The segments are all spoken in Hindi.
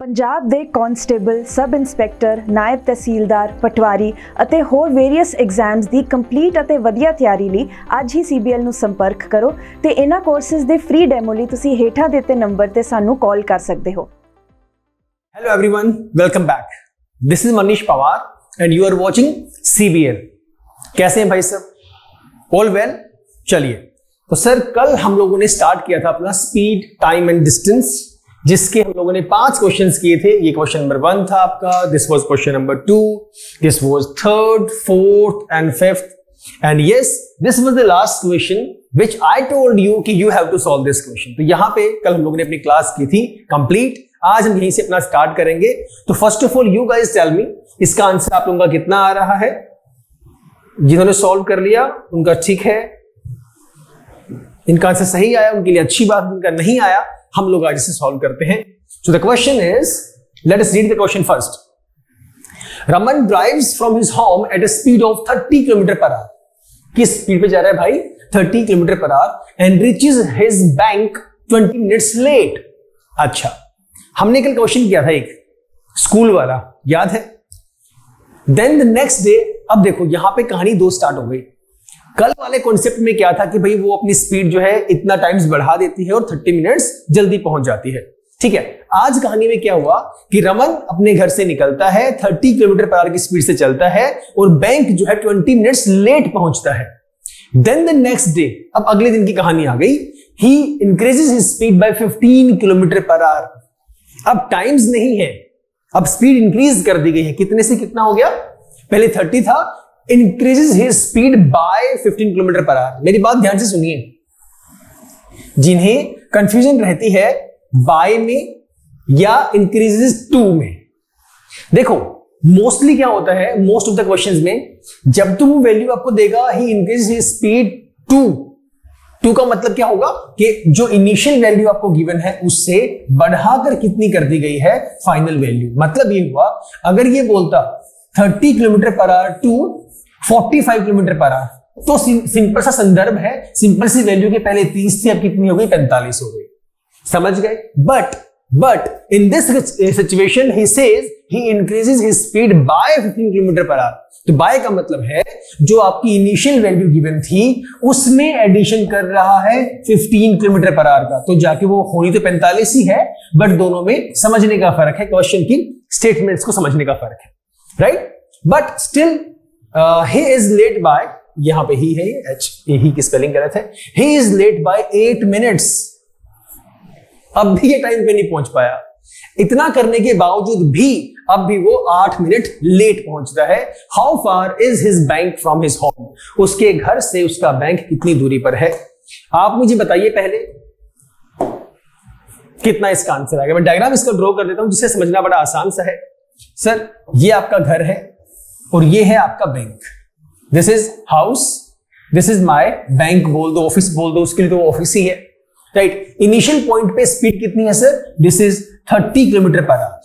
ਪੰਜਾਬ ਦੇ ਕਾਂਸਟੇਬਲ, ਸਬ ਇੰਸਪੈਕਟਰ, ਨਾਇਬ ਤਹਿਸੀਲਦਾਰ, ਪਟਵਾਰੀ ਅਤੇ ਹੋਰ ਵੇਰੀਅਸ ਐਗਜ਼ਾਮਸ ਦੀ ਕੰਪਲੀਟ ਅਤੇ ਵਧੀਆ ਤਿਆਰੀ ਲਈ ਅੱਜ ਹੀ CBL ਨੂੰ ਸੰਪਰਕ ਕਰੋ ਤੇ ਇਹਨਾਂ ਕੋਰਸਿਸ ਦੇ ਫ੍ਰੀ ਡੈਮੋ ਲਈ ਤੁਸੀਂ ਹੇਠਾਂ ਦਿੱਤੇ ਨੰਬਰ ਤੇ ਸਾਨੂੰ ਕਾਲ ਕਰ ਸਕਦੇ ਹੋ। Hello everyone, welcome back. This is Manish Pawar and you are watching CBL. कैसे हैं भाई सब? All well? चलिए, तो सर कल हम लोगों ने स्टार्ट किया था अपना स्पीड, टाइम एंड डिस्टेंस, जिसके हम लोगों ने 5 क्वेश्चंस किए थे। ये क्वेश्चन नंबर 1 था आपका, this was question number 2, this was 3rd, 4th and 5th and yes this was the last question which I told you कि you have to solve this question. तो यहां पे कल हम लोगों ने अपनी क्लास की थी कंप्लीट, आज हम यहीं से अपना स्टार्ट करेंगे। तो first of all you guys tell me, इसका आंसर आप लोगों का कितना आ रहा है? जिन्होंने सॉल्व कर लिया उनका ठीक है, इनका आंसर सही आया उनके लिए अच्छी बात, इनका नहीं आया हम लोग आज इसे सॉल्व करते हैं। So the question is, let us read the question first. Raman drives from his home at a speed of 30 kilometre per hour. किस स्पीड पे जा रहा है भाई? 30 kilometre per hour and reaches his bank 20 minutes late. अच्छा, हमने कल क्वेश्चन किया था एक स्कूल वाला, याद है? देन द नेक्स्ट डे, अब देखो यहां पे कहानी 2 स्टार्ट हो गई। कल वाले कॉन्सेप्ट में क्या था कि भाई वो अपनी स्पीड जो है इतना टाइम्स बढ़ा देती है और 30 मिनट्स जल्दी पहुंच जाती है, ठीक है। आज कहानी में क्या हुआ कि रमन अपने घर से निकलता है, 30 किलोमीटर पर आवर की स्पीड से चलता है और बैंक जो है 20 मिनट्स लेट पहुंचता है। देन द नेक्स्ट डे, अब अगले दिन की कहानी आ गई, he increases his speed by 15 kilometre per hour. अब टाइम्स नहीं है, अब स्पीड इंक्रीज कर दी गई है। कितने से कितना हो गया? पहले 30 था, increases his speed by 15 kilometre per our. मेरी बात ध्यान से सुनिए, जिन्हें कंफ्यूजन रहती है बाय में या इंक्रीजेस टू में, देखो मोस्टली क्या होता है, मोस्ट ऑफ द क्वेश्चंस में जब तुम वो वैल्यू आपको देगा ही इंक्रीज हिज स्पीड 2 का मतलब क्या होगा कि जो इनिशियल वैल्यू आपको गिवन है उससे बढ़ाकर कितनी कर दी गई है फाइनल वैल्यू। मतलब ये हुआ, अगर ये बोलता 30 kilometre per hour to 45 kilometre per hour, तो सिंपल सा संदर्भ है, सिंपल सी वैल्यू के पहले 30 थी, अब कितनी हो गई? 45 हो गई। समझ गए? But in this situation he says he increases his speed by 15 kilometre per hour. तो बाय का मतलब है जो आपकी इनिशियल वैल्यू गिवन थी उसमें एडिशन कर रहा है 15 किलोमीटर पर आवर का। तो जाके वो होनी तो 45 ही है, बट दोनों में समझने का फर्क है, क्वेश्चन की स्टेटमेंट्स को समझने का फर्क है, right? But still he is late by, यहां पे ही है, ही की स्पेलिंग गलत है, he is late by 8 minutes। अब भी ये टाइम पे नहीं पहुंच पाया। इतना करने के बावजूद भी अब भी वो 8 मिनट लेट पहुंचता है। How far is his bank from his home? उसके घर से उसका बैंक कितनी दूरी पर है? आप मुझे बताइए पहले कितना इसका आंसर आएगा। मैं डायग्राम इसका ड्रॉ कर देता हूं जिसे समझना बड़ा आसान सा है। सर ये आपका घर है और ये है आपका bank. This is house, this is my bank बोल दो, ऑफिस बोल दो, उसके लिए तो ऑफिस ही है, राइट? इनिशियल पॉइंट पे स्पीड कितनी है sir? This is 30 kilometre per hour,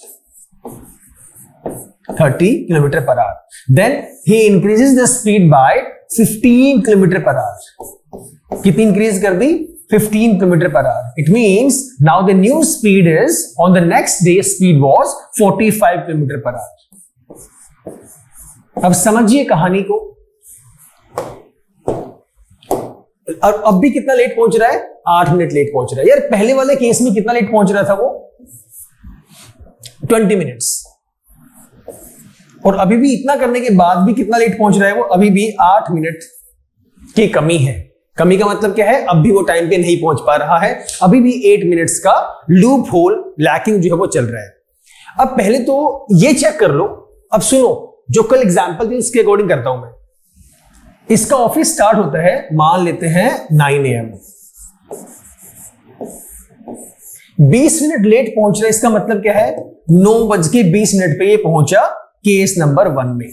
30 kilometre per hour. Then he increases the speed by 15 kilometre per hour. कितनी इंक्रीज कर दी? 15 kilometre per hour. It means now the new speed is, on the next day speed was 45 kilometre per hour. अब समझिए कहानी को। और अब भी कितना लेट पहुंच रहा है? 8 मिनट लेट पहुंच रहा है। यार पहले वाले केस में कितना लेट पहुंच रहा था वो? 20 मिनट्स। और अभी भी इतना करने के बाद भी कितना लेट पहुंच रहा है वो? अभी भी 8 मिनट की कमी है। कमी का मतलब क्या है? अब भी वो टाइम पे नहीं पहुंच पा रहा है, अभी भी 8 मिनट्स का लूप होल, लैकिंग जो है वो चल रहा है। अब पहले तो ये चेक कर लो। अब सुनो, जो कल एग्जांपल थी उसके अकॉर्डिंग करता हूं मैं। इसका ऑफिस स्टार्ट होता है, मान लेते हैं 9 AM, 20 मिनट लेट पहुंच रहा है। इसका मतलब क्या है? 9:20 पे ये पहुंचा केस नंबर 1 में।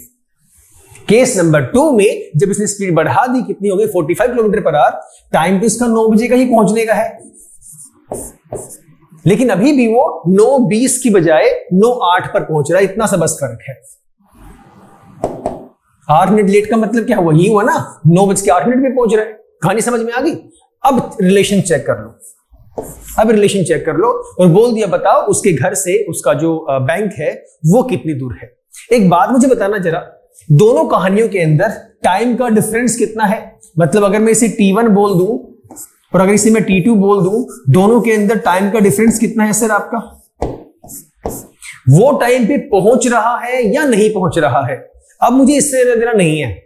केस नंबर 2 में जब इसने स्पीड बढ़ा दी, कितनी हो गई? 45 किलोमीटर पर आवर। टाइम तो इसका 9 बजे का ही पहुंचने का है, लेकिन अभी भी वो 9:20 की बजाय 9:08 पर पहुंच रहा है। इतना सा बस फर्क है। 8 मिनट लेट का मतलब क्या हुआ? ये हुआ ना, 9:08 पे पहुंच रहा है। कहानी समझ में आ गई? अब रिलेशन चेक कर लो। अब रिलेशन चेक कर लो और बोल दिया बताओ उसके घर से उसका जो बैंक है वो कितनी दूर है। एक बात मुझे बताना जरा, दोनों कहानियों के अंदर टाइम का डिफरेंस कितना है? मतलब अगर मैं इसे T1 बोल दूं और अगर इसे मैं T2 बोल दूं, दोनों के अंदर टाइम का डिफरेंस कितना है सर आपका? वो टाइम पे पहुंच रहा है या नहीं पहुंच रहा है? अब मुझे इससे लेना देना नहीं है,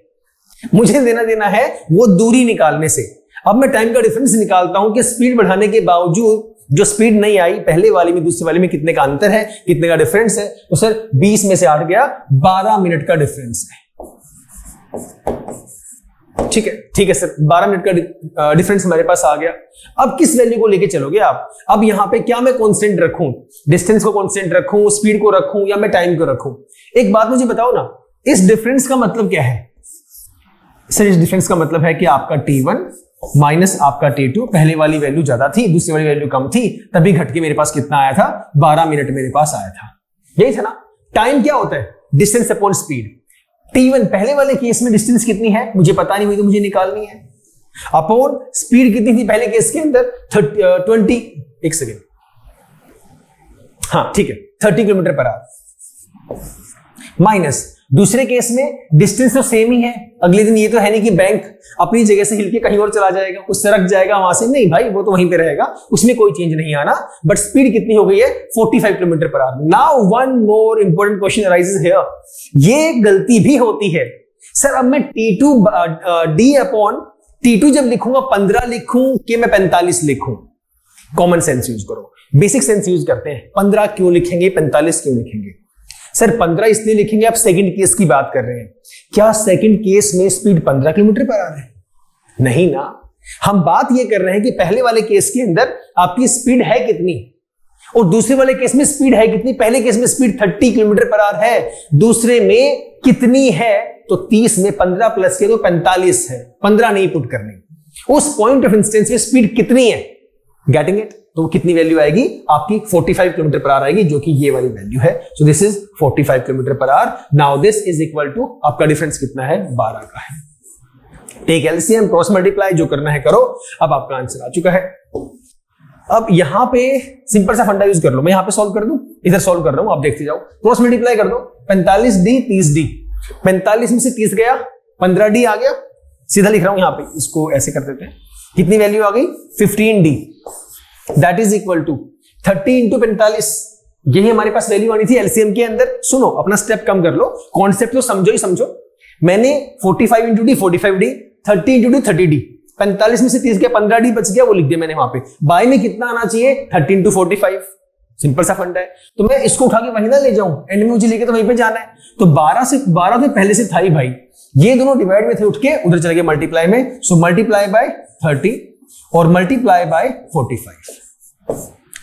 मुझे लेना देना है वो दूरी निकालने से। अब मैं टाइम का डिफरेंस निकालता हूं कि स्पीड बढ़ाने के बावजूद जो स्पीड नहीं आई पहले वाली में दूसरी वाली में कितने का अंतर है, कितने का डिफरेंस है। तो सर 20 में से 8 गया, 12 मिनट का डिफरेंस है। ठीक है सर, 12 मिनट का डिफरेंस हमारे पास आ गया। अब किस वैल्यू को लेके चलोगे आप? अब यहां पे क्या मैं कांस्टेंट रखूं? डिस्टेंस को कांस्टेंट रखूं, स्पीड को रखूं या मैं टाइम को रखूं? एक बात मुझे बताओ ना, इस डिफरेंस का मतलब क्या है? सर इस डिफरेंस का मतलब है कि आपका T1 माइनस आपका T2, पहले वाली वैल्यू ज्यादा थी, दूसरी वाली वैल्यू कम थी, तभी घट के मेरे पास कितना आया था? 12 मिनट मेरे पास आया था। यही था ना? टाइम क्या होता है? Distance upon speed. T1 पहले वाले केस में डिस्टेंस कितनी है मुझे पता नहीं हुई, तो मुझे निकालनी है, अपॉन स्पीड कितनी थी पहले केस के अंदर? 20, एक सेकेंड, हाँ ठीक है, 30 किलोमीटर पर आवर, माइनस दूसरे केस में डिस्टेंस तो सेम ही है। अगले दिन ये तो है नहीं कि बैंक अपनी जगह से हिल के कहीं और चला जाएगा, उससे रख जाएगा वहां से, नहीं भाई वो तो वहीं पे रहेगा, उसमें कोई चेंज नहीं आना। बट स्पीड कितनी हो गई है? 45 kilometre per hour. Now one more important question arises here. ये गलती भी होती है सर, अब मैं T2 D अपॉन T2 जब लिखूंगा 15 लिखूं कि मैं 45 लिखूं? कॉमन सेंस यूज करो, बेसिक सेंस यूज करते हैं। 15 क्यों लिखेंगे, 45 क्यों लिखेंगे? सर 15 इसलिए लिखेंगे, आप सेकंड केस की बात कर रहे हैं। क्या सेकंड केस में स्पीड 15 किलोमीटर पर आ रहा है? नहीं ना, हम बात ये कर रहे हैं कि पहले वाले केस के अंदर आपकी स्पीड है कितनी और दूसरे वाले केस में स्पीड है कितनी। पहले केस में स्पीड 30 किलोमीटर पर आवर है, दूसरे में कितनी है? तो 30 में 15 प्लस के तो 45 है, 15 नहीं पुट करनी। उस पॉइंट ऑफ इंस्टेंस में स्पीड कितनी है? Getting it? तो कितनी वैल्यू आएगी आपकी? 45 किलोमीटर पर आवर आएगी, जो कि ये वाली वैल्यू है। So this is 45 kilometre per hour. Now this is equal to, आपका डिफरेंस कितना है? 12 का है। टेक एलसीएम, क्रॉस मल्टीप्लाई, जो करना है करो। अब आपका आंसर आ चुका है। अब यहां पे सिंपल सा फंडा यूज कर लो, मैं यहां पे सॉल्व कर दूं, इधर सॉल्व कर रहा हूं, आप देखते जाओ। क्रॉस मल्टीप्लाई कर दो, 45D 30D, 45 में से 30 गया, 15D आ गया। सीधा लिख रहा हूं यहां पे, इसको ऐसे कर देते हैं। कितनी वैल्यू आ गई? 15D। That is equal to 30 into 45। यही हमारे पास वैल्यू आनी थी एलसीएम के अंदर। सुनो, अपना स्टेप कम कर लो, कॉन्सेप्ट तो समझो ही समझो। मैंने 45 into D 45D, 30 into D 30D, 45 में से 30 गया, 15D बच गया, वो लिख दिया मैंने वहां पे। बाय में कितना आना चाहिए? 30 इंटू 45। सिंपल सा फंडा है। तो मैं इसको उठा के वहीं ना ले जाऊं, एंड में मुझे लेके तो वहीं पे जाना है। तो 12 तो पहले से था ही भाई, ये दोनों डिवाइड में थे, उठ के उधर चले गए मल्टीप्लाई में। सो मल्टीप्लाई बाय 30 और मल्टीप्लाई बाय 45।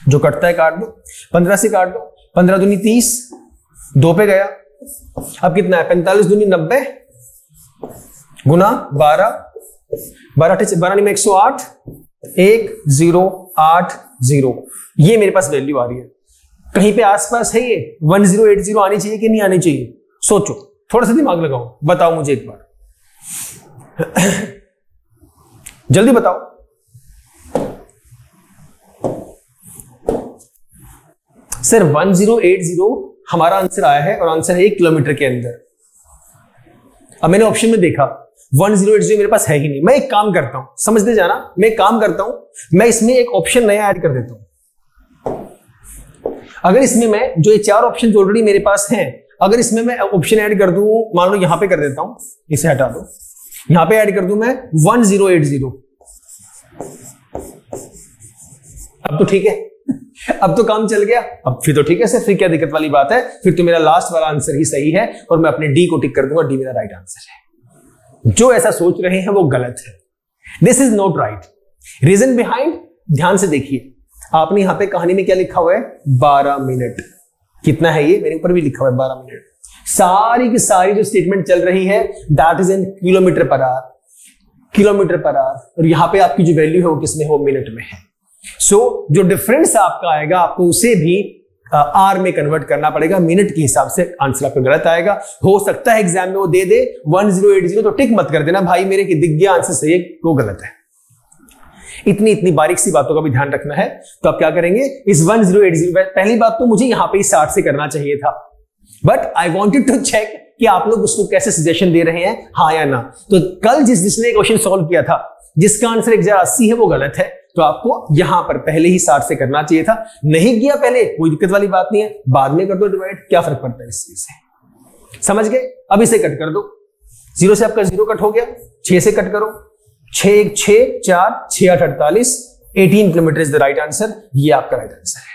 जो कटता है काट दो, 15 से काट दो, 15 दूनी 30, 2 पे गया। अब कितना है? 45 दूनी 90 गुना 12, 12 नहीं 108, 1080। ये मेरे पास वैल्यू आ रही है। कहीं पे आसपास है ये 1080 आनी चाहिए कि नहीं आनी चाहिए? सोचो, थोड़ा सा दिमाग लगाओ, बताओ मुझे एक बार जल्दी बताओ। सर 1080 हमारा आंसर आया है और आंसर है 1 किलोमीटर के अंदर। अब मैंने ऑप्शन में देखा 1080 मेरे पास है ही नहीं। मैं एक काम करता हूं, समझते जाना, मैं एक काम करता हूं, मैं इसमें एक ऑप्शन नया ऐड कर देता हूं। अगर इसमें मैं जो ये 4 ऑप्शन ऑलरेडी मेरे पास हैं, अगर इसमें मैं ऑप्शन ऐड कर दूं, मान लो यहां पे कर देता हूं, इसे हटा दो, यहां पे ऐड कर दूं मैं 1080। अब तो ठीक है, अब तो काम चल गया। अब फिर तो ठीक है सर, फिर क्या दिक्कत वाली बात है? फिर तो मेरा लास्ट वाला आंसर ही सही है और मैं अपने डी को टिक कर दूंगा, डी मेरा राइट आंसर है। जो ऐसा सोच रहे हैं वो गलत है। This is not right. Reason behind, than से देखिए। आपने यहां पे कहानी में क्या लिखा हुआ है? 12 मिनट। कितना है ये? मेरे ऊपर भी लिखा हुआ है 12 मिनट। सारी की सारी जो स्टेटमेंट चल रही है that is in kilometre per our, kilometre per our. और यहां पे आपकी जो वैल्यू है वो किसमें है? वो मिनट में है। सो जो डिफरेंस आपका आएगा, आपको उसे भी आर में कन्वर्ट करना पड़ेगा, मिनट के हिसाब से आंसर आपका गलत आएगा। हो सकता है एग्जाम में वो दे दे 1080, तो टिक मत कर देना भाई मेरे कि दिख गया आंसर सही है, वो गलत है। इतनी इतनी बारीक सी बातों का भी ध्यान रखना है। तो आप क्या करेंगे, इस 1080, पहली बात तो मुझे यहां पे 60 से करना चाहिए था, but I wanted to check कि आप लोग उसको कैसे सजेशन दे रहे हैं, हाँ या ना। तो कल जिसने क्वेश्चन सॉल्व किया था, जिसका आंसर 1080 है, वो गलत है, तो आपको यहां पर पहले ही 60 से करना चाहिए था। नहीं किया पहले, कोई दिक्कत वाली बात नहीं है, बाद में कर दो डिवाइड, क्या फर्क पड़ता है इस चीज से, समझ गए। अब इसे कट कर दो, 0 से आपका 0 कट हो गया, 6 से कट करो, 6 1 6 4 6 8 48, 18 kilometre is the right answer. ये आपका राइट आंसर है।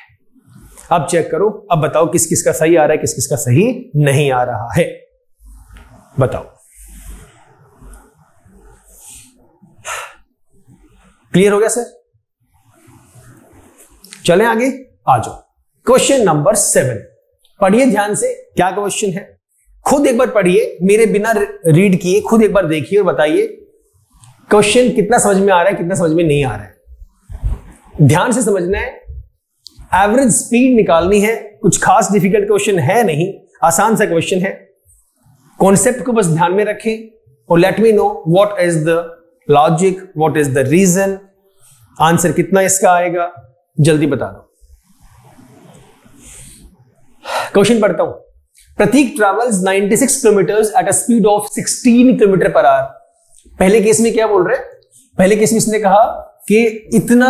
अब चेक करो, अब बताओ किस किस का सही आ रहा है, किस किस का सही नहीं आ रहा है, बताओ। क्लियर हो गया सर? चलें आगे, आ जाओ। क्वेश्चन नंबर 7 पढ़िए ध्यान से, क्या क्वेश्चन है, खुद एक बार पढ़िए, मेरे बिना रीड किए खुद एक बार देखिए और बताइए क्वेश्चन कितना समझ में आ रहा है, कितना समझ में नहीं आ रहा है। ध्यान से समझना है, एवरेज स्पीड निकालनी है, कुछ खास डिफिकल्ट क्वेश्चन है नहीं, आसान सा क्वेश्चन है। कॉन्सेप्ट को बस ध्यान में रखें और let me know what is the logic, what is the reason, answer कितना इसका आएगा, जल्दी बता दो। क्वेश्चन पढ़ता हूं। Prateek travels 96 kilometre at a speed of 16 kilometre per hour. पहले केस में क्या बोल रहे हैं, पहले केस में इसने कहा कि इतना,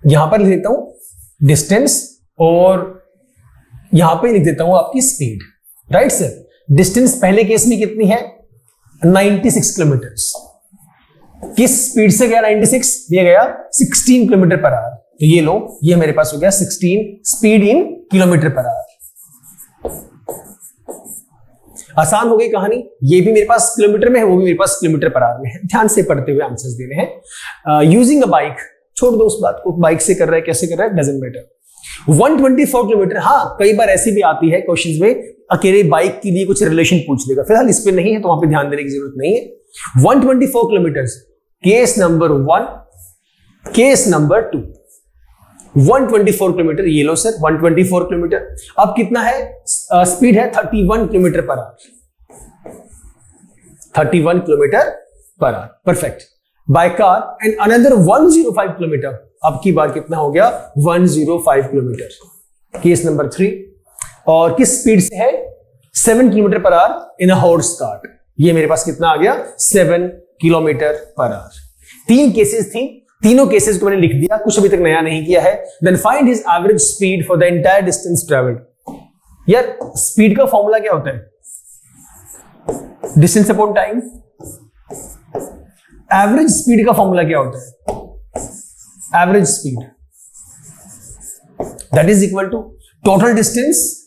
यहां पर लिख देता हूं डिस्टेंस और यहां पे लिख देता हूं आपकी स्पीड, राइट सर। डिस्टेंस पहले केस में कितनी है, 96 किलोमीटर। किस स्पीड से गया 96, ये गया 16 किलोमीटर पर आवर। तो ये लो, ये मेरे पास हो गया 16 speed in kilometre per our. आसान हो गई कहानी, ये भी मेरे पास किलोमीटर में है, वो भी मेरे पास किलोमीटर पर आवर में है। ध्यान से पढ़ते हुए आंसर्स देने हैं। यूजिंग अ बाइक, छोड़ दो उस बात को, बाइक से कर रहा है कैसे कर रहा है डजंट मैटर। 124 किलोमीटर, हाँ कई बार ऐसी भी आती है क्वेश्चंस में, अकेले बाइक के लिए कुछ रिलेशन पूछ लेगा, फिलहाल इस पे नहीं है तो वहां पे ध्यान देने की जरूरत नहीं है। 124 kilometre, case number 1, case number 2। 124 kilometre, ये लो सर 124 किलोमीटर। अब कितना है, स्पीड है 31 kilometre per our, 31 kilometre per our, perfect. Bye car and another 105 kilometre, अब की बार कितना हो गया 105 किलोमीटर, केस नंबर 3। और किस स्पीड से है, 7 kilometre per our in a horse cart, ये मेरे पास कितना आ गया 7 किलोमीटर पर आवर। 3 केसेस थी, तीनों केसेस को मैंने लिख दिया, कुछ अभी तक नया नहीं किया है। Then find his average speed for the entire distance travelled. यार स्पीड का फॉर्मूला क्या होता है, distance upon time. Average speed का फॉर्मूला क्या होता है, average speed that is equal to total distance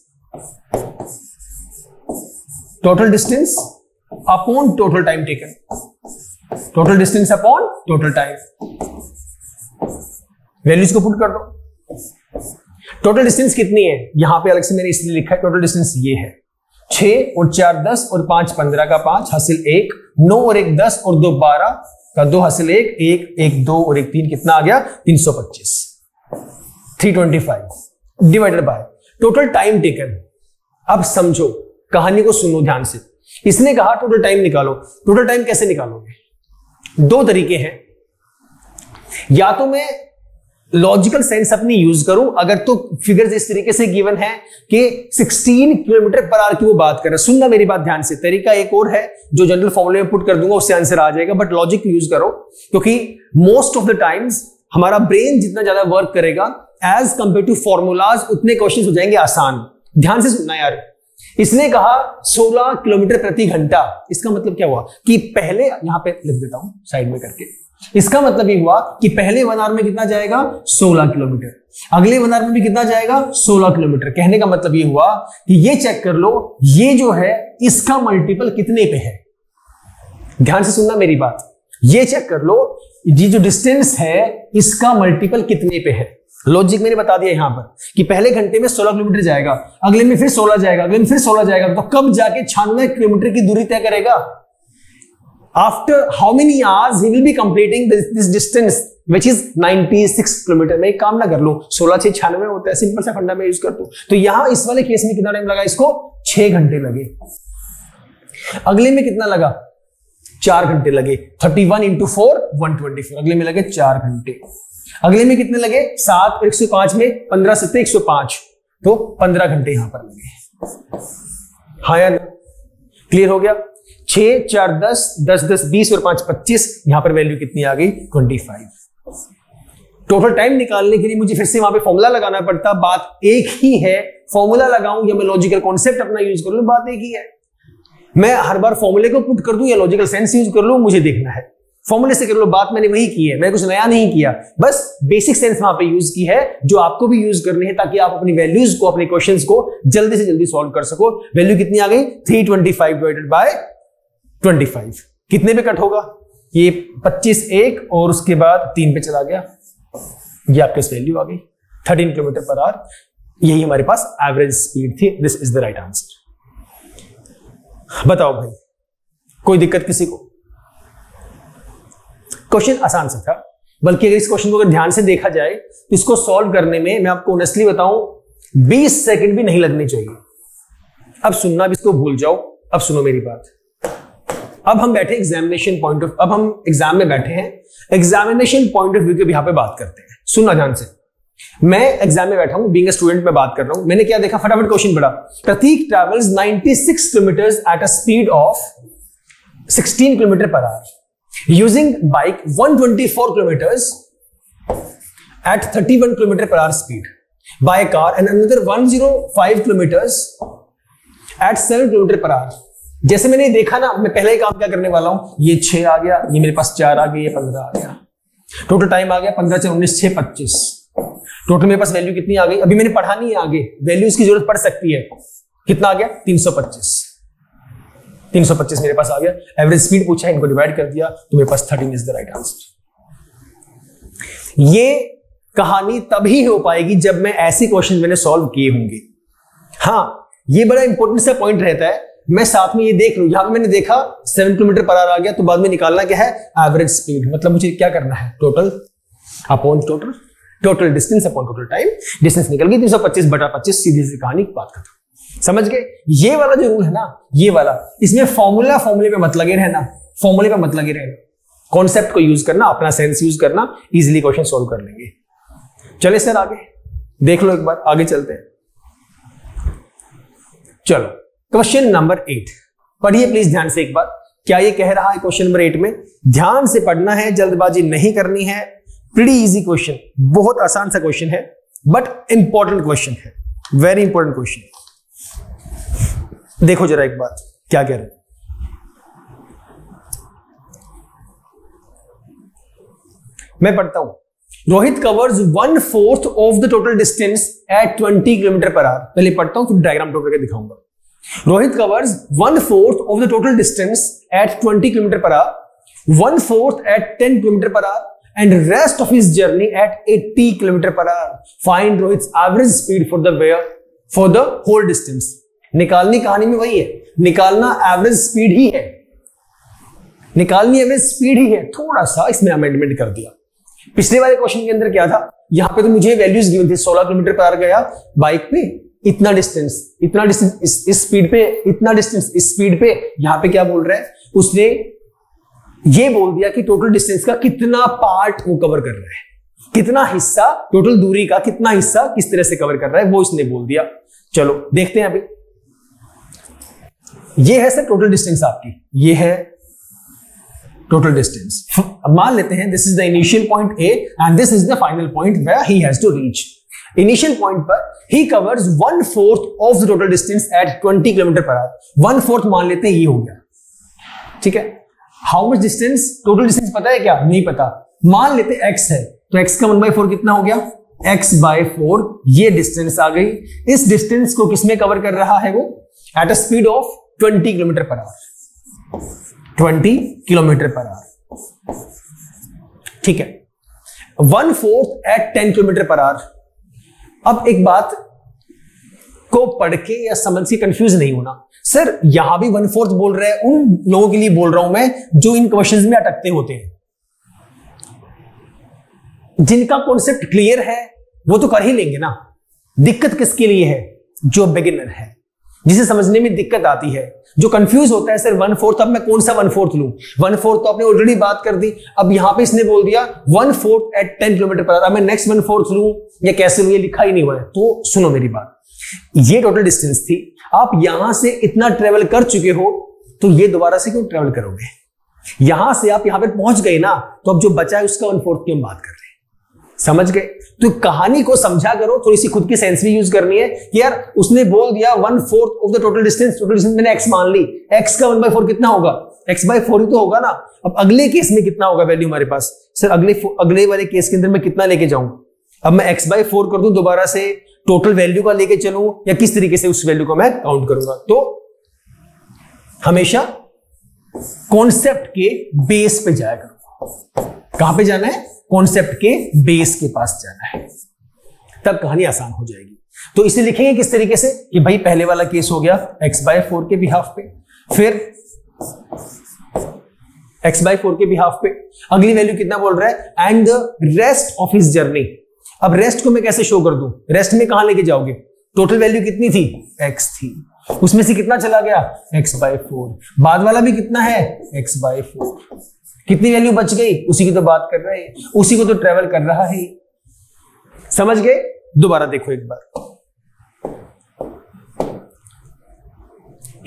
upon total time taken, total distance upon total time. Values को पुट कर दो। टोटल डिस्टेंस कितनी है, यहां पे अलग से मैंने इसलिए लिखा है, टोटल डिस्टेंस ये है 6 और 4 10 और 5 15 का 5 हासिल 1, 9 और 1 10 और 2 12 का 2 हासिल 1 1 1 2 और 1 3, कितना आ गया 325, 325 divided by total time taken. अब समझो, कहानी को सुनो ध्यान से। इसने कहा टोटल टाइम निकालो, टोटल टाइम कैसे निकालोगे, 2 तरीके हैं। या तो मैं लॉजिकल सेंस अपनी यूज करूं, अगर तो फिगर्स इस तरीके से गिवन है कि 16 किलोमीटर पर आवर की वो बात कर रहा है, सुनना मेरी बात ध्यान से। तरीका एक और है जो जनरल फॉर्मूले में पुट कर दूंगा, उससे आंसर आ जाएगा, बट लॉजिक यूज करो, क्योंकि मोस्ट ऑफ द टाइम्स हमारा ब्रेन जितना ज्यादा वर्क करेगा एज कंपेयर टू फॉर्मूलाज, उतने क्वेश्चन हो जाएंगे आसान। ध्यान से सुनना यार। इसने कहा 16 किलोमीटर प्रति घंटा, इसका मतलब क्या हुआ कि पहले, यहां पे लिख देता हूं साइड में करके, इसका मतलब ये हुआ कि पहले 1 आवर में कितना जाएगा 16 किलोमीटर, अगले 1 आवर में भी कितना जाएगा 16 किलोमीटर। कहने का मतलब ये हुआ कि ये चेक कर लो, ये जो है इसका मल्टीपल कितने पे है। ध्यान से सुनना मेरी बात, ये चेक कर लो, ये जो डिस्टेंस है इसका मल्टीपल कितने पे है। लॉजिक मैंने बता दिया यहां पर कि पहले घंटे में 16 किलोमीटर जाएगा, अगले में फिर 16 जाएगा, अगले में फिर 16 जाएगा, तो कब जाके 96 किलोमीटर की दूरी तय करेगा। After how many hours he will be completing this distance which is 96 kilometre. मैं एक काम ना कर लूं, 16 6 96 होता है, सिंपल सा फंडा में यूज कर दूं। तो यहां इस वाले केस में कितना टाइम लगा इसको, 6 घंटे लगे। अगले में कितना लगा 4 घंटे लगे। 31 इंटू 4 124, अगले में लगे 4 घंटे। अगले में कितने लगे? 7 और 105 में 15 7 105, तो 15 घंटे यहां पर लगे। हाँ यार, क्लियर हो गया? 6 4 10 10 10 20 और 5 25, यहां पर वैल्यू कितनी आ गई? 25। टोटल टाइम निकालने के लिए मुझे फिर से वहां पे फॉर्मूला लगाना पड़ता, बात एक ही है। फॉर्मूला लगाऊं या मैं लॉजिकल कॉन्सेप्ट अपना यूज कर लूं, बात एक ही है। मैं हर बार फॉर्मूले को पुट कर दूं या लॉजिकल सेंस यूज कर लूं, मुझे देखना है। फॉर्मूले से कर लो, बात मैंने वही की है, मैंने कुछ नया नहीं किया, बस बेसिक सेंस वहां पे यूज की है, जो आपको भी यूज करनी है ताकि आप अपनी वैल्यूज को, अपने क्वेश्चंस को जल्दी से जल्दी सॉल्व कर सको। वैल्यू कितनी आ गई? 325 डिवाइडेड बाय 25 कितने पे कट होगा? ये 25 एक और उसके बाद 3 पे चला गया, ये आपके वैल्यू आ गई 13 किलोमीटर पर आवर। यही हमारे पास एवरेज स्पीड थी। This is the right answer. बताओ भाई, कोई दिक्कत किसी को? क्वेश्चन आसान सा था, बल्कि अगर इस क्वेश्चन को अगर ध्यान से देखा जाए तो इसको सॉल्व करने में मैं आपको ऑनेस्टली बताऊं 20 सेकंड भी नहीं लगने चाहिए। अब सुनना भी इसको भूल जाओ, अब सुनो मेरी बात। अब हम बैठे एग्जामिनेशन पॉइंट ऑफ, अब हम एग्जाम में बैठे हैं, एग्जामिनेशन पॉइंट ऑफ व्यू के यहां पे बात करते हैं। सुनना ध्यान से, मैं एग्जाम में बैठा हूं, बीइंग अ स्टूडेंट में बात कर रहा हूं। मैंने क्या देखा? फटाफट क्वेश्चन पढ़ा। Prateek travels 96 kilometre at a speed of 16 kilometre per hour using bike 124 kilometres at 31 kilometre per hour speed, by car and another 105 kilometres at 7 kilometre per hour. जैसे मैंने देखा ना, मैं पहले ही काम क्या करने वाला हूं, ये 6 आ गया, ये मेरे पास 4 आ गए, ये 15 आ गया, टोटल टाइम आ गया 15 से 19 6 25। टोटल मेरे पास वैल्यू कितनी आ गई? अभी मैंने पढ़ा नहीं है आगे, वैल्यूज की जरूरत पड़ सकती है। कितना आ गया? 325। 325 मेरे पास आ गया। एवरेज स्पीड पूछा, इनको डिवाइड कर दिया, तो मेरे पास 13 इज द राइट आंसर। ये कहानी तभी हो पाएगी जब मैं ऐसे क्वेश्चन मैंने सॉल्व किए होंगे। हाँ, ये बड़ा इंपॉर्टेंट सा पॉइंट रहता है। मैं साथ में ये देख लूं, यहां पे मैंने देखा 7 किलोमीटर पर आवर आ गया, तो बाद में निकालना क्या है? Average speed. मतलब मुझे क्या करना है? Total upon total, total distance upon total time. Distance निकल गई 325 बटा 25, सीधी सी कहानी, बात खत्म। समझ गए? ये वाला जो रूल है ना, ये वाला, इसमें फॉर्मूले पे मत लगे रहना, फॉर्मूले पे मत लगे रहना, कॉन्सेप्ट को यूज करना, अपना सेंस यूज करना, इजीली क्वेश्चन सोल्व कर लेंगे। चले सर आगे देख लो, एक बार आगे चलते हैं। चलो क्वेश्चन नंबर 8 पढ़िए प्लीज ध्यान से एक बार। क्या ये कह रहा है क्वेश्चन नंबर 8 में? ध्यान से पढ़ना है, जल्दबाजी नहीं करनी है। प्रीटी इजी क्वेश्चन, बहुत आसान सा क्वेश्चन है, बट इंपॉर्टेंट क्वेश्चन है, वेरी इंपॉर्टेंट क्वेश्चन। देखो जरा एक बात, क्या कह रहे हैं। मैं पढ़ता हूं। Rohit covers 1/4 of the total distance at 20 kilometre per hour. पहले पढ़ता हूं, फिर डायग्राम ड्रॉ करके दिखाऊंगा। Rohit covers 1/4 of the total distance at 20 km per hour, 1/4 at 10 km per hour, and rest of his journey at 80 km per hour. Find Rohit's average speed for the whole distance. निकालनी कहानी में वही है, निकालना एवरेज स्पीड ही है, निकालनी एवरेज स्पीड ही है। थोड़ा सा इसमें अमेंडमेंट कर दिया। पिछले वाले क्वेश्चन के अंदर क्या था? यहां पे तो मुझे वैल्यूज गिवन थी, 16 किलोमीटर पर आवर गया बाइक पे, इतना डिस्टेंस इस स्पीड पे, इतना डिस्टेंस इस स्पीड पे। यहां पे क्या बोल रहा है? उसने ये बोल दिया कि टोटल डिस्टेंस का कितना पार्ट वो कवर कर रहा है, कितना हिस्सा, टोटल दूरी का कितना हिस्सा किस तरह से कवर कर रहा है, वो इसने बोल दिया। चलो देखते हैं। अभी ये है सर टोटल डिस्टेंस आपकी, ये है टोटल डिस्टेंस। मान लेते हैं this is the initial point A and this is the final point where he has to reach. Initial point पर he covers 1/4 of the total distance at 20 kilometre per hour. 1/4 मान लेते हैं ये हो गया, ठीक है। How much distance? Total distance पता है क्या? नहीं पता। मान लेते x है, तो x का 1/4 कितना हो गया? x/4। ये डिस्टेंस आ गई। इस डिस्टेंस को किसमें कवर कर रहा है वो? Eight a speed of 20 kilometre per our. 20 kilometre per our, ठीक है। 1/4 एट 10 किलोमीटर पर आवर। अब एक बात को पढ़ के या समझ के कंफ्यूज नहीं होना। सर यहां भी 1/4 बोल रहे हैं, उन लोगों के लिए बोल रहा हूं मैं जो इन क्वेश्चंस में अटकते होते हैं। जिनका कॉन्सेप्ट क्लियर है वो तो कर ही लेंगे ना। दिक्कत किसके लिए है? जो बिगिनर है, जिसे समझने में दिक्कत आती है, जो कंफ्यूज होता है सर 1/4, अब मैं कौन सा 1/4 लूं? 1/4 तो आपने ऑलरेडी बात कर दी, अब यहां पे इसने बोल दिया 1/4 एट 10 किलोमीटर पर आवर, अब मैं नेक्स्ट 1/4 लूं या कैसे लूं, ये लिखा ही नहीं हुआ है। तो सुनो मेरी बात, ये टोटल डिस्टेंस थी, आप यहां से इतना ट्रेवल कर चुके हो, तो ये दोबारा से क्यों ट्रेवल करोगे? यहां से आप यहां पर पहुंच गए ना, तो अब जो बचा है उसका 1/4 की हम बात कर रहे हैं, समझ गए? तो कहानी को समझा करो, थोड़ी सी खुद की सेंस भी यूज करनी है कि यार उसने बोल दिया 1/4 ऑफ द टोटल डिस्टेंस, मैंने x मान ली, x का 1/4 कितना होगा? x/4 ही तो होगा ना। अब अगले केस में कितना होगा वैल्यू हमारे पास? सर अगले वाले केस के अंदर मैं कितना लेके जाऊं? अब मैं x/4 कर दूं, दोबारा से टोटल वैल्यू का लेके चलूं, या किस तरीके से उस वैल्यू को मैं काउंट करूंगा? तो हमेशा कॉन्सेप्ट के बेस पे जाया करूंगा। कहां पे जाना है? कॉन्सेप्ट के बेस के पास जाना है, तब कहानी आसान हो जाएगी। तो इसे लिखेंगे किस तरीके से कि भाई पहले वाला केस हो गया x/4 के बिहाफ पे, फिर x/4 के बिहाफ पे अगली वैल्यू कितना बोल रहा है? And the rest of his journey. अब रेस्ट को मैं कैसे शो कर दूं? रेस्ट में कहां लेके जाओगे? टोटल वैल्यू कितनी थी? x थी, उसमें से कितना चला गया? x/4। बाद वाला भी कितना है? x/4। कितनी वैल्यू बच गई? उसी की तो बात कर रहे हैं, उसी को तो ट्रेवल कर रहा है। समझ गए? दोबारा देखो एक बार।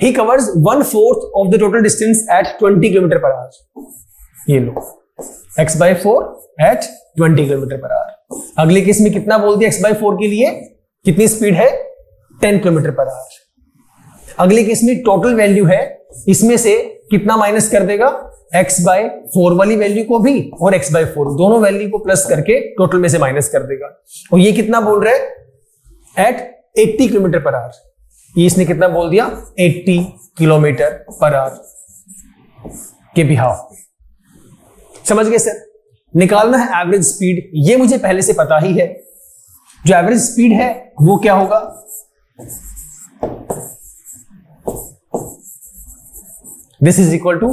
He covers 1/4 of the total distance at 20 kilometre per hour. ये लो x/4 at 20 kilometre per our. अगले केस में कितना बोल दिया? x/4 के लिए कितनी स्पीड है? 10 किलोमीटर पर आवर। अगले केस में टोटल वैल्यू है, इसमें से कितना माइनस कर देगा? x/4 वाली वैल्यू को भी और x/4 दोनों वैल्यू को प्लस करके टोटल में से माइनस कर देगा। और ये कितना बोल रहे हैं? At 80 kilometre per hour. ये इसने कितना बोल दिया? 80 किलोमीटर पर आवर के बिहाफ पे। समझ गए सर? निकालना है एवरेज स्पीड, ये मुझे पहले से पता ही है। जो एवरेज स्पीड है वो क्या होगा? This is equal to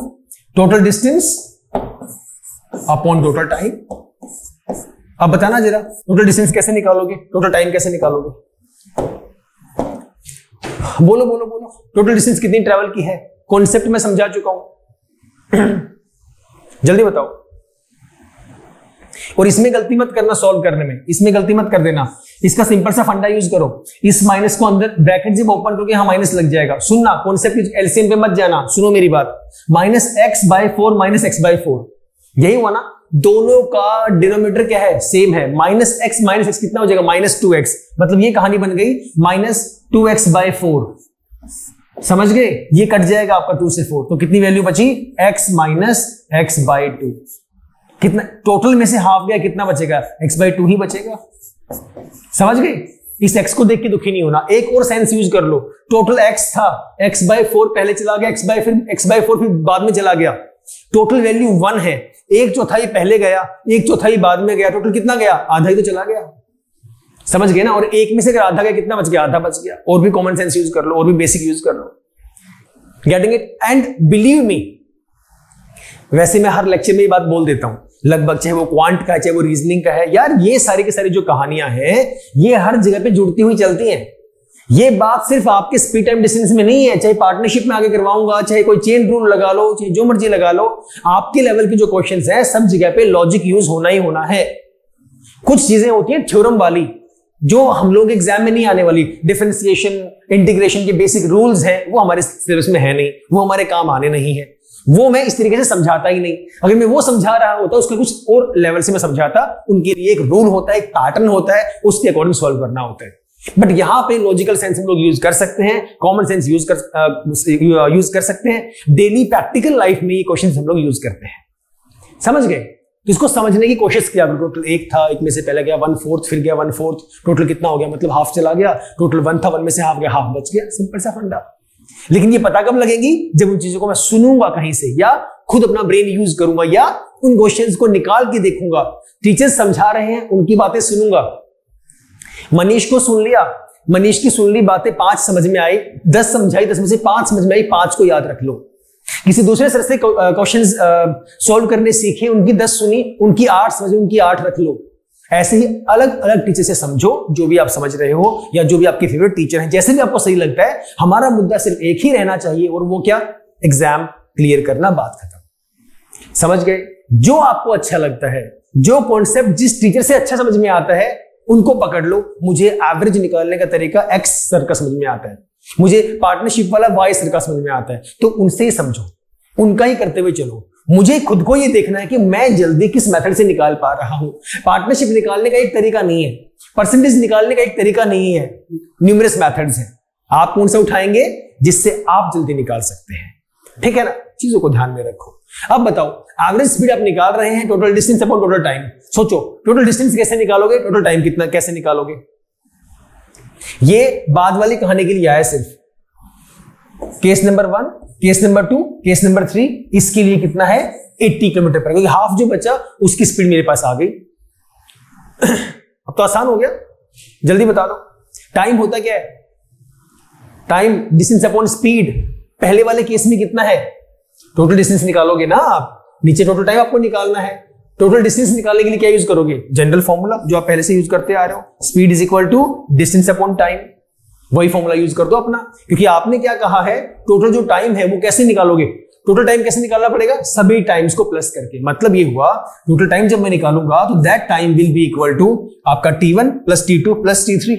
total distance upon total time. अब बताना जरा, टोटल डिस्टेंस कैसे निकालोगे? टोटल टाइम कैसे निकालोगे? बोलो बोलो बोलो। टोटल डिस्टेंस कितनी ट्रैवल की है? कॉन्सेप्ट में समझा चुका हूं, जल्दी बताओ। और इसमें गलती मत करना सॉल्व करने में, इसमें गलती मत कर देना। इसका सिंपल सा फंडा यूज करो। इस माइनस को अंदर ब्रैकेट जब ओपन करोगे यहां माइनस लग जाएगा। सुनना, कॉन्सेप्ट एलसीएम पे मत जाना, सुनो मेरी बात। -x/4 -x/4 यही हुआ ना? दोनों का डिनोमिनेटर क्या है? सेम है। -x कितना हो जाएगा? -2x। मतलब ये कहानी बन गई -2x/4। समझ गए? ये कट जाएगा आपका 2 से 4, तो कितनी वैल्यू बची? x - x/2। कितना टोटल में से हाफ गया, कितना बचेगा? x/2 ही बचेगा। समझ गए? इस x को देख के दुखी नहीं होना। एक और सेंस यूज कर लो। टोटल x था, x/4 पहले चला गया, x/4 फिर बाद में चला गया। टोटल वैल्यू 1 है, 1/4 पहले गया, 1/4 बाद में गया। टोटल कितना गया? आधा ही तो चला गया। समझ गए ना? और एक में से अगर आधा गया, कितना बच गया? आधा बच गया। और भी कॉमन सेंस यूज कर लो, और भी बेसिक यूज कर लो। Getting it? And believe me, वैसे मैं हर लेक्चर में ये बात बोल देता हूं लगभग, चाहे वो क्वांट का है चाहे वो रीजनिंग का है। यार ये सारी की सारी जो कहानियां हैं ये हर जगह पे जुड़ती हुई चलती हैं। ये बात सिर्फ आपके स्पीड टाइम डिस्टेंस में नहीं है, चाहे पार्टनरशिप में आगे करवाऊंगा, चाहे कोई चेन रूल लगा लो, चाहे जो मर्जी लगा लो, आपके लेवल के जो क्वेश्चंस है सब जगह पे लॉजिक यूज होना ही होना है। कुछ चीजें होती हैं थ्योरम वाली जो हम लोग एग्जाम में नहीं आने वाली, डिफरेंशिएशन, इंटीग्रेशन के बेसिक रूल्स हैं, वो हमारे सिलेबस में है नहीं, वो हमारे काम आने नहीं है। वो मैं इस तरीके से समझाता ही नहीं। अगर मैं वो समझा रहा होता उसका कुछ और लेवल से मैं समझाता। उनके लिए एक रूल होता है, एक पैटर्न होता है, उसके अकॉर्डिंग सॉल्व करना होता है। बट यहां पे लॉजिकल सेंस हम लोग यूज कर सकते हैं, कॉमन सेंस यूज कर सकते हैं, डेली प्रैक्टिकल लाइफ में ये क्वेश्चन हम लोग यूज करते हैं। समझ गए? तो इसको समझने की कोशिश किया। टोटल 1 था, 1 में से पहले गया 1/4, फिर गया 1/4, टोटल कितना हो गया? मतलब हाफ चला गया। टोटल 1 था, 1 में से हाफ गया, हाफ बच गया। सिंपल सा फंडा। लेकिन ये पता कब लगेगी? जब उन चीजों को मैं सुनूंगा कहीं से, या खुद अपना ब्रेन यूज करूंगा, या उन क्वेश्चंस को निकाल के देखूंगा। टीचर्स समझा रहे हैं, उनकी बातें सुनूंगा। मनीष को सुन लिया, मनीष की सुन ली बातें, 5 समझ में आई, 10 समझाई, 10 में से 5 समझ में आई, 5 को याद रख लो। किसी दूसरे सर से क्वेश्चंस सॉल्व करने सीखे, उनकी 10 सुनी, उनकी 8 समझ, उनकी 8 रख लो। ऐसे ही अलग अलग टीचर से समझो, जो भी आप समझ रहे हो या जो भी आपके फेवरेट टीचर हैं, जैसे भी आपको सही लगता है। हमारा मुद्दा सिर्फ एक ही रहना चाहिए, और वो क्या? एग्जाम क्लियर करना, बात खत्म। समझ गए? जो आपको अच्छा लगता है, जो कॉन्सेप्ट जिस टीचर से अच्छा समझ में आता है, उनको पकड़ लो। मुझे एवरेज निकालने का तरीका एक्स सर का समझ में आता है, मुझे पार्टनरशिप वाला वाई सर का समझ में आता है, तो उनसे ही समझो, उनका ही करते हुए चलो। मुझे खुद को ये देखना है कि मैं जल्दी किस मेथड से निकाल पा रहा हूं। पार्टनरशिप निकालने का एक तरीका नहीं है, परसेंटेज निकालने का एक तरीका नहीं है, न्यूमरस मेथड्स हैं। आप कौन सा उठाएंगे जिससे आप जल्दी निकाल सकते हैं? ठीक है ना? चीजों को ध्यान में रखो। अब बताओ, एवरेज स्पीड आप निकाल रहे हैं, total distance upon total time. सोचो, टोटल डिस्टेंस कैसे निकालोगे, टोटल टाइम कितना कैसे निकालोगे? ये बाद वाली कहानी के लिए आया सिर्फ। Case number 1, case number 2, case number 3, इसके लिए कितना है? 80 किलोमीटर पर, क्योंकि हाफ जो बचा उसकी स्पीड मेरे पास आ गई। अब तो आसान हो गया, जल्दी बता दो। टाइम होता क्या है? Time distance upon speed. पहले वाले केस में कितना है? टोटल डिस्टेंस निकालोगे ना आप, नीचे टोटल टाइम आपको निकालना है। टोटल डिस्टेंस निकालने के लिए क्या यूज करोगे? जनरल फॉर्मूला जो आप पहले से यूज करते आ रहे हो, speed is equal to distance upon time. वही फॉर्मूला यूज कर दो अपना, क्योंकि आपने क्या कहा है, टोटल जो टाइम है वो कैसे निकालोगे? टोटल टाइम कैसे निकालना पड़ेगा? सभी टाइम्स को प्लस करके। मतलब ये हुआ, टोटल टाइम जब मैं निकालूंगा तो that time will be equal to आपका T1 plus T2 plus T3।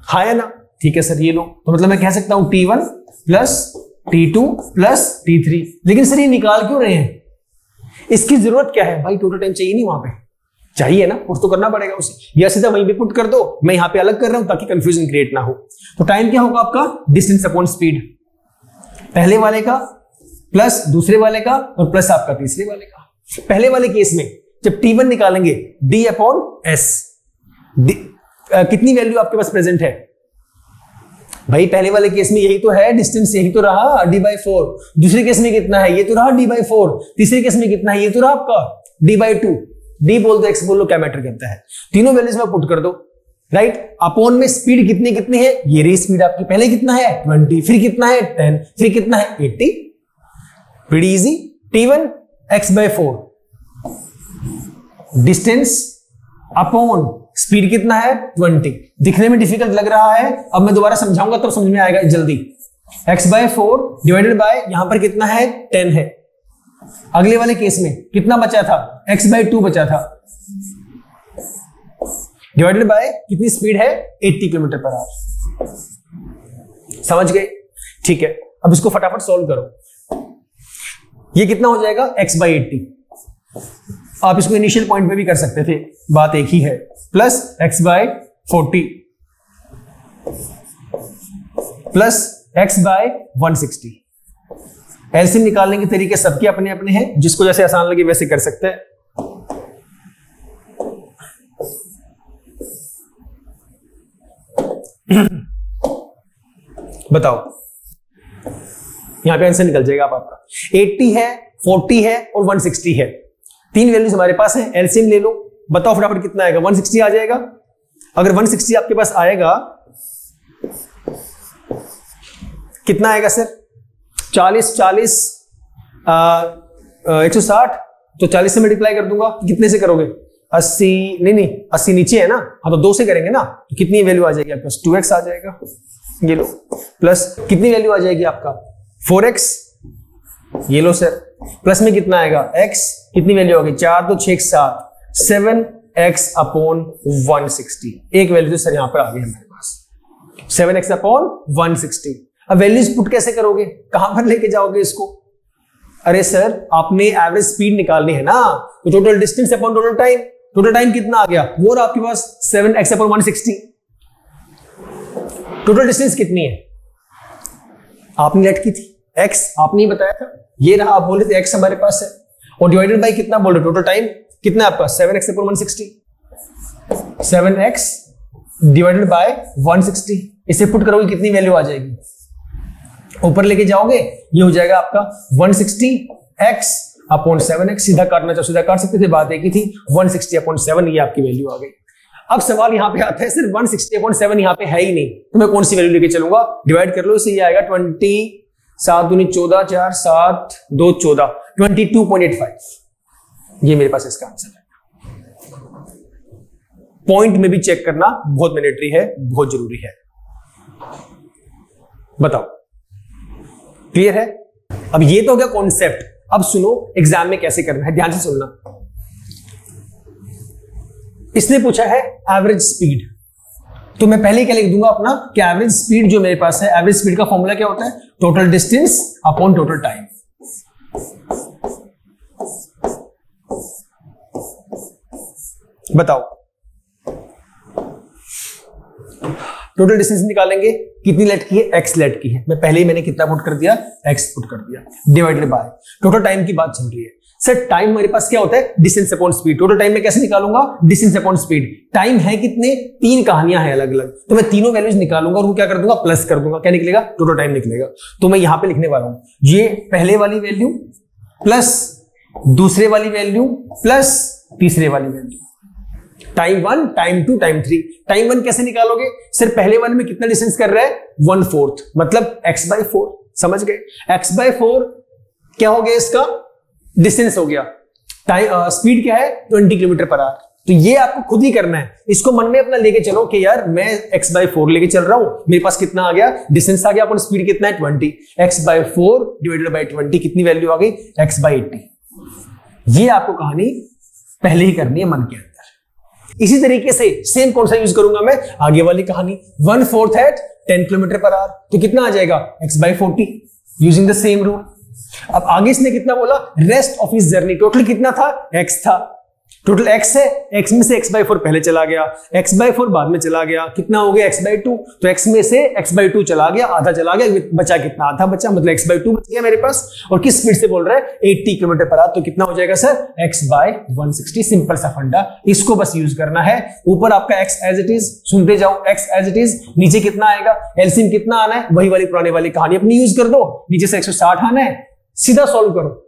हाँ है ना? ठीक है सर, ये लो। तो मतलब मैं कह सकता हूं T1 plus T2 plus T3। लेकिन सर ये निकाल क्यों रहे हैं? इसकी जरूरत क्या है भाई? टोटल टाइम चाहिए नहीं वहां पे? चाहिए ना, पुट तो करना पड़ेगा उसे, या सीधा वहीं पे पुट कर दो। मैं यहां पे अलग कर रहा हूं ताकि कंफ्यूजन क्रिएट ना हो। तो टाइम क्या होगा आपका? डिस्टेंस अपॉन स्पीड, पहले वाले का प्लस दूसरे वाले का और प्लस आपका तीसरे वाले का। पहले वाले केस में जब T1 निकालेंगे D अपॉन S, कितनी वैल्यू आपके पास प्रेजेंट है भाई? पहले वाले केस में यही तो है, डिस्टेंस यही तो रहा D/4। दूसरे केस में कितना है? ये तो रहा D/4। तीसरे केस में कितना है? ये तो रहा आपका D/2। D बोल दो, X बोल लो, क्या मैटर करता है? तीनों वैल्यूज में पुट कर दो, राइट? अपॉन में स्पीड कितनी कितनी है? ये रही स्पीड आपकी। पहले कितना है? 20, फिर कितना है? 10, फिर कितना है? 80। Very easy. T1 X/4, distance upon speed कितना है? 20। दिखने में डिफिकल्ट लग रहा है, अब मैं दोबारा समझाऊंगा तब समझ में आएगा जल्दी। X/4 डिवाइडेड बाय यहां पर कितना है? 10 है। अगले वाले केस में कितना बचा था? X/2 बचा था, डिवाइडेड बाय कितनी स्पीड है? 80 किलोमीटर पर आवर। समझ गए? ठीक है, अब इसको फटाफट सॉल्व करो। ये कितना हो जाएगा? X/80। आप इसको इनिशियल पॉइंट पे भी कर सकते थे, बात एक ही है, plus X/40 plus X/160। LCM निकालने के तरीके सबके अपने अपने हैं, जिसको जैसे आसान लगे वैसे कर सकते हैं। बताओ, यहां पे आंसर निकल जाएगा आपका। 80 है, 40 है और 160 है। तीन वैल्यूज हमारे पास है, एलसीएम ले लो। बताओ फटाफट कितना आएगा? 160 आ जाएगा। अगर 160 आपके पास आएगा, कितना आएगा सर? 40 160, तो 40 से मल्टीप्लाई कर दूंगा। कितने से करोगे? 80 नहीं 80 नीचे है ना, हाँ तो 2 से करेंगे ना, तो कितनी वैल्यू आ जाएगी आपके पास? 2x आ जाएगा। ये लो, प्लस कितनी वैल्यू आ जाएगी आपका? 4x। ये लो सर, प्लस में कितना आएगा? x, कितनी वैल्यू होगी? 4 तो 6 7, 7x अपॉन 160। एक वैल्यू तो सर यहां पर आ गई हमारे पास, 7x अपॉन 160। अब वैल्यूज पुट कैसे करोगे? कहां पर लेके जाओगे इसको? अरे सर, आपने एवरेज स्पीड निकालनी है ना, तो total distance upon total time. Total time कितना आ गया? वो आपके पास 7x अपॉन 160। टोटल डिस्टेंस कितनी है? आपने लेट की थी, x आपने ही बताया था, ये रहा, आप बोले थे x हमारे पास है, और डिवाइडेड बाय कितना बोल रहे? टोटल टाइम कितना है आपका? 7x upon 160। 7x divided by 160, इसे पुट करोगे कितनी वैल्यू आ जाएगी? ऊपर लेके जाओगे, ये हो जाएगा आपका 160x अपॉन 7x। सीधा काटना चाहो सीधा काट सकते थे, बात एक ही थी। 160 अपॉन 7, ये आपकी वैल्यू आ गई। अब सवाल यहां पे आता है, सिर्फ 160 अपॉन 7 यहां पे है ही नहीं, तो मैं कौन सी वैल्यू लेके चलूंगा? डिवाइड कर लो इसे, ये आएगा 20, 7 दूनी 14, 4 7 2 14, 22.85। ये मेरे पास इसका आंसर है। पॉइंट में भी चेक करना बहुत मैंडेटरी है, बहुत जरूरी है। बताओ, क्लियर है? अब ये तो हो गया कॉन्सेप्ट। अब सुनो एग्जाम में कैसे करना है, ध्यान से सुनना। इसने पूछा है एवरेज स्पीड, तो मैं पहले क्या लिख दूंगा अपना कि एवरेज स्पीड जो मेरे पास है, एवरेज स्पीड का फॉर्मूला क्या होता है? Total distance upon total time. बताओ, टोटल डिस्टेंस निकालेंगे, कितनी लेट की है? x लेट की है। मैं पहले ही मैंने कितना पुट कर दिया? x पुट कर दिया, डिवाइडेड बाय टोटल टाइम की बात चल रही है। सर टाइम मेरे पास क्या होता है? Distance upon speed. Total time में कैसे निकालूंगा? Distance upon speed. टाइम है कितने? 3 कहानियां हैं अलग अलग, तो मैं तीनों वैल्यूज निकालूंगा और वो क्या कर दूंगा? प्लस कर दूंगा। क्या निकलेगा? टोटल टाइम निकलेगा। तो मैं यहां पे लिखने वाला हूं ये पहले वाली वैल्यू प्लस दूसरे वाली वैल्यू प्लस तीसरे वाली value. Time 1, time 2, time 3। Time 1 कैसे निकालोगे? सर पहले वाले में कितना डिस्टेंस कर रहा है? 1/4, मतलब x/4। समझ गए? x/4 क्या हो गया? इसका डिस्टेंस हो गया। टाइम स्पीड क्या है? 20 किलोमीटर पर आवर। तो ये आपको खुद ही करना है। इसको मन में अपना लेके चलो कि यार मैं x/4 लेके चल रहा हूं, मेरे पास कितना आ गया? डिस्टेंस आ गया, अपन स्पीड कितना है? 20। x/4 डिवाइडेड बाय 20 कितनी वैल्यू आ गई? x/80। ये आपको कहानी पहले ही करनी है मन के अंदर। इसी तरीके से सेम कौन सा यूज करूंगा मैं? आगे वाली कहानी 1/4 एट 10 किलोमीटर पर आवर, तो कितना आ जाएगा? x/40 using the same rule. अब आगे इसने कितना बोला? Rest of his journey. Total कितना था? x था। टोटल x है, x में से x/4 पहले चला गया, x/4 बाद में चला गया, कितना हो गया? x/2। तो x में से x/2 चला गया, आधा चला गया, बचा कितना? आधा बचा, मतलब x/2 बच गया मेरे पास। और किस स्पीड से बोल रहा है? 80 किलोमीटर पर आवर। तो कितना हो जाएगा सर? x/160। सिंपल सा फंडा, इसको बस यूज करना है। ऊपर आपका x एज इट इज, सुनते जाओ, x एज इट इज। नीचे कितना आएगा? एलसीएम कितना आना है? वही वाली पुरानी वाली कहानी अपनी यूज कर दो। नीचे से 160 आना है, सीधा सॉल्व करो।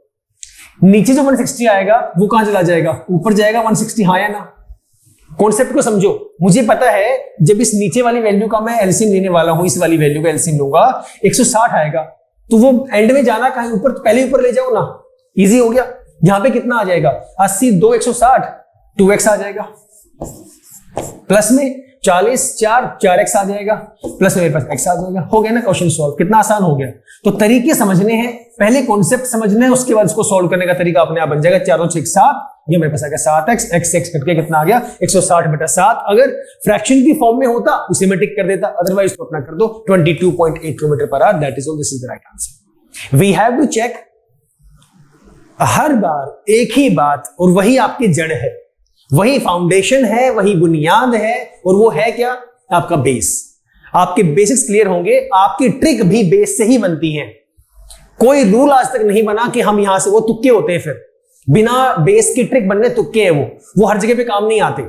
नीचे जो 160 आएगा वो कहां चला जाएगा? ऊपर जाएगा 160। हाँ या ना? कॉन्सेप्ट को समझो। मुझे पता है जब इस नीचे वाली वैल्यू का मैं एलसीएम लेने वाला हूं, इस वाली वैल्यू का एलसीएम लूंगा, 160 आएगा, तो वो एंड में जाना कहां? ऊपर। तो पहले ऊपर ले जाओ ना, इजी हो गया। यहां पे कितना आ जाएगा? 80 2 160, 2x आ जाएगा। प्लस में 40 4x आ जाएगा, प्लस मेरे पास x आ जाएगा। हो गया ना क्वेश्चन सॉल्व? कितना आसान हो गया। तो तरीके समझने हैं, पहले कॉन्सेप्ट समझना है, उसके बाद इसको सॉल्व करने का तरीका अपने आप बन जाएगा। 4 2 6 7, ये मेरे पास आ गया 7x, x करके कितना आ गया? 160/7। अगर फ्रैक्शन की फॉर्म में होता उसे मैं टिक कर देता, अदरवाइज तो अपना कर दो 22.8 kilometre per hour. That is all, this is the right answer. We have to check हर बार एक ही बात, और वही आपकी जड़ है, वही फाउंडेशन है, वही बुनियाद है, और वो है क्या? आपका बेस। आपके बेसिक्स क्लियर होंगे, आपकी ट्रिक भी बेस से ही बनती है। कोई रूल आज तक नहीं बना कि हम यहां से, वो तुक्के होते हैं, फिर बिना बेस की ट्रिक बनने तुक्के हैं, वो हर जगह पे काम नहीं आते,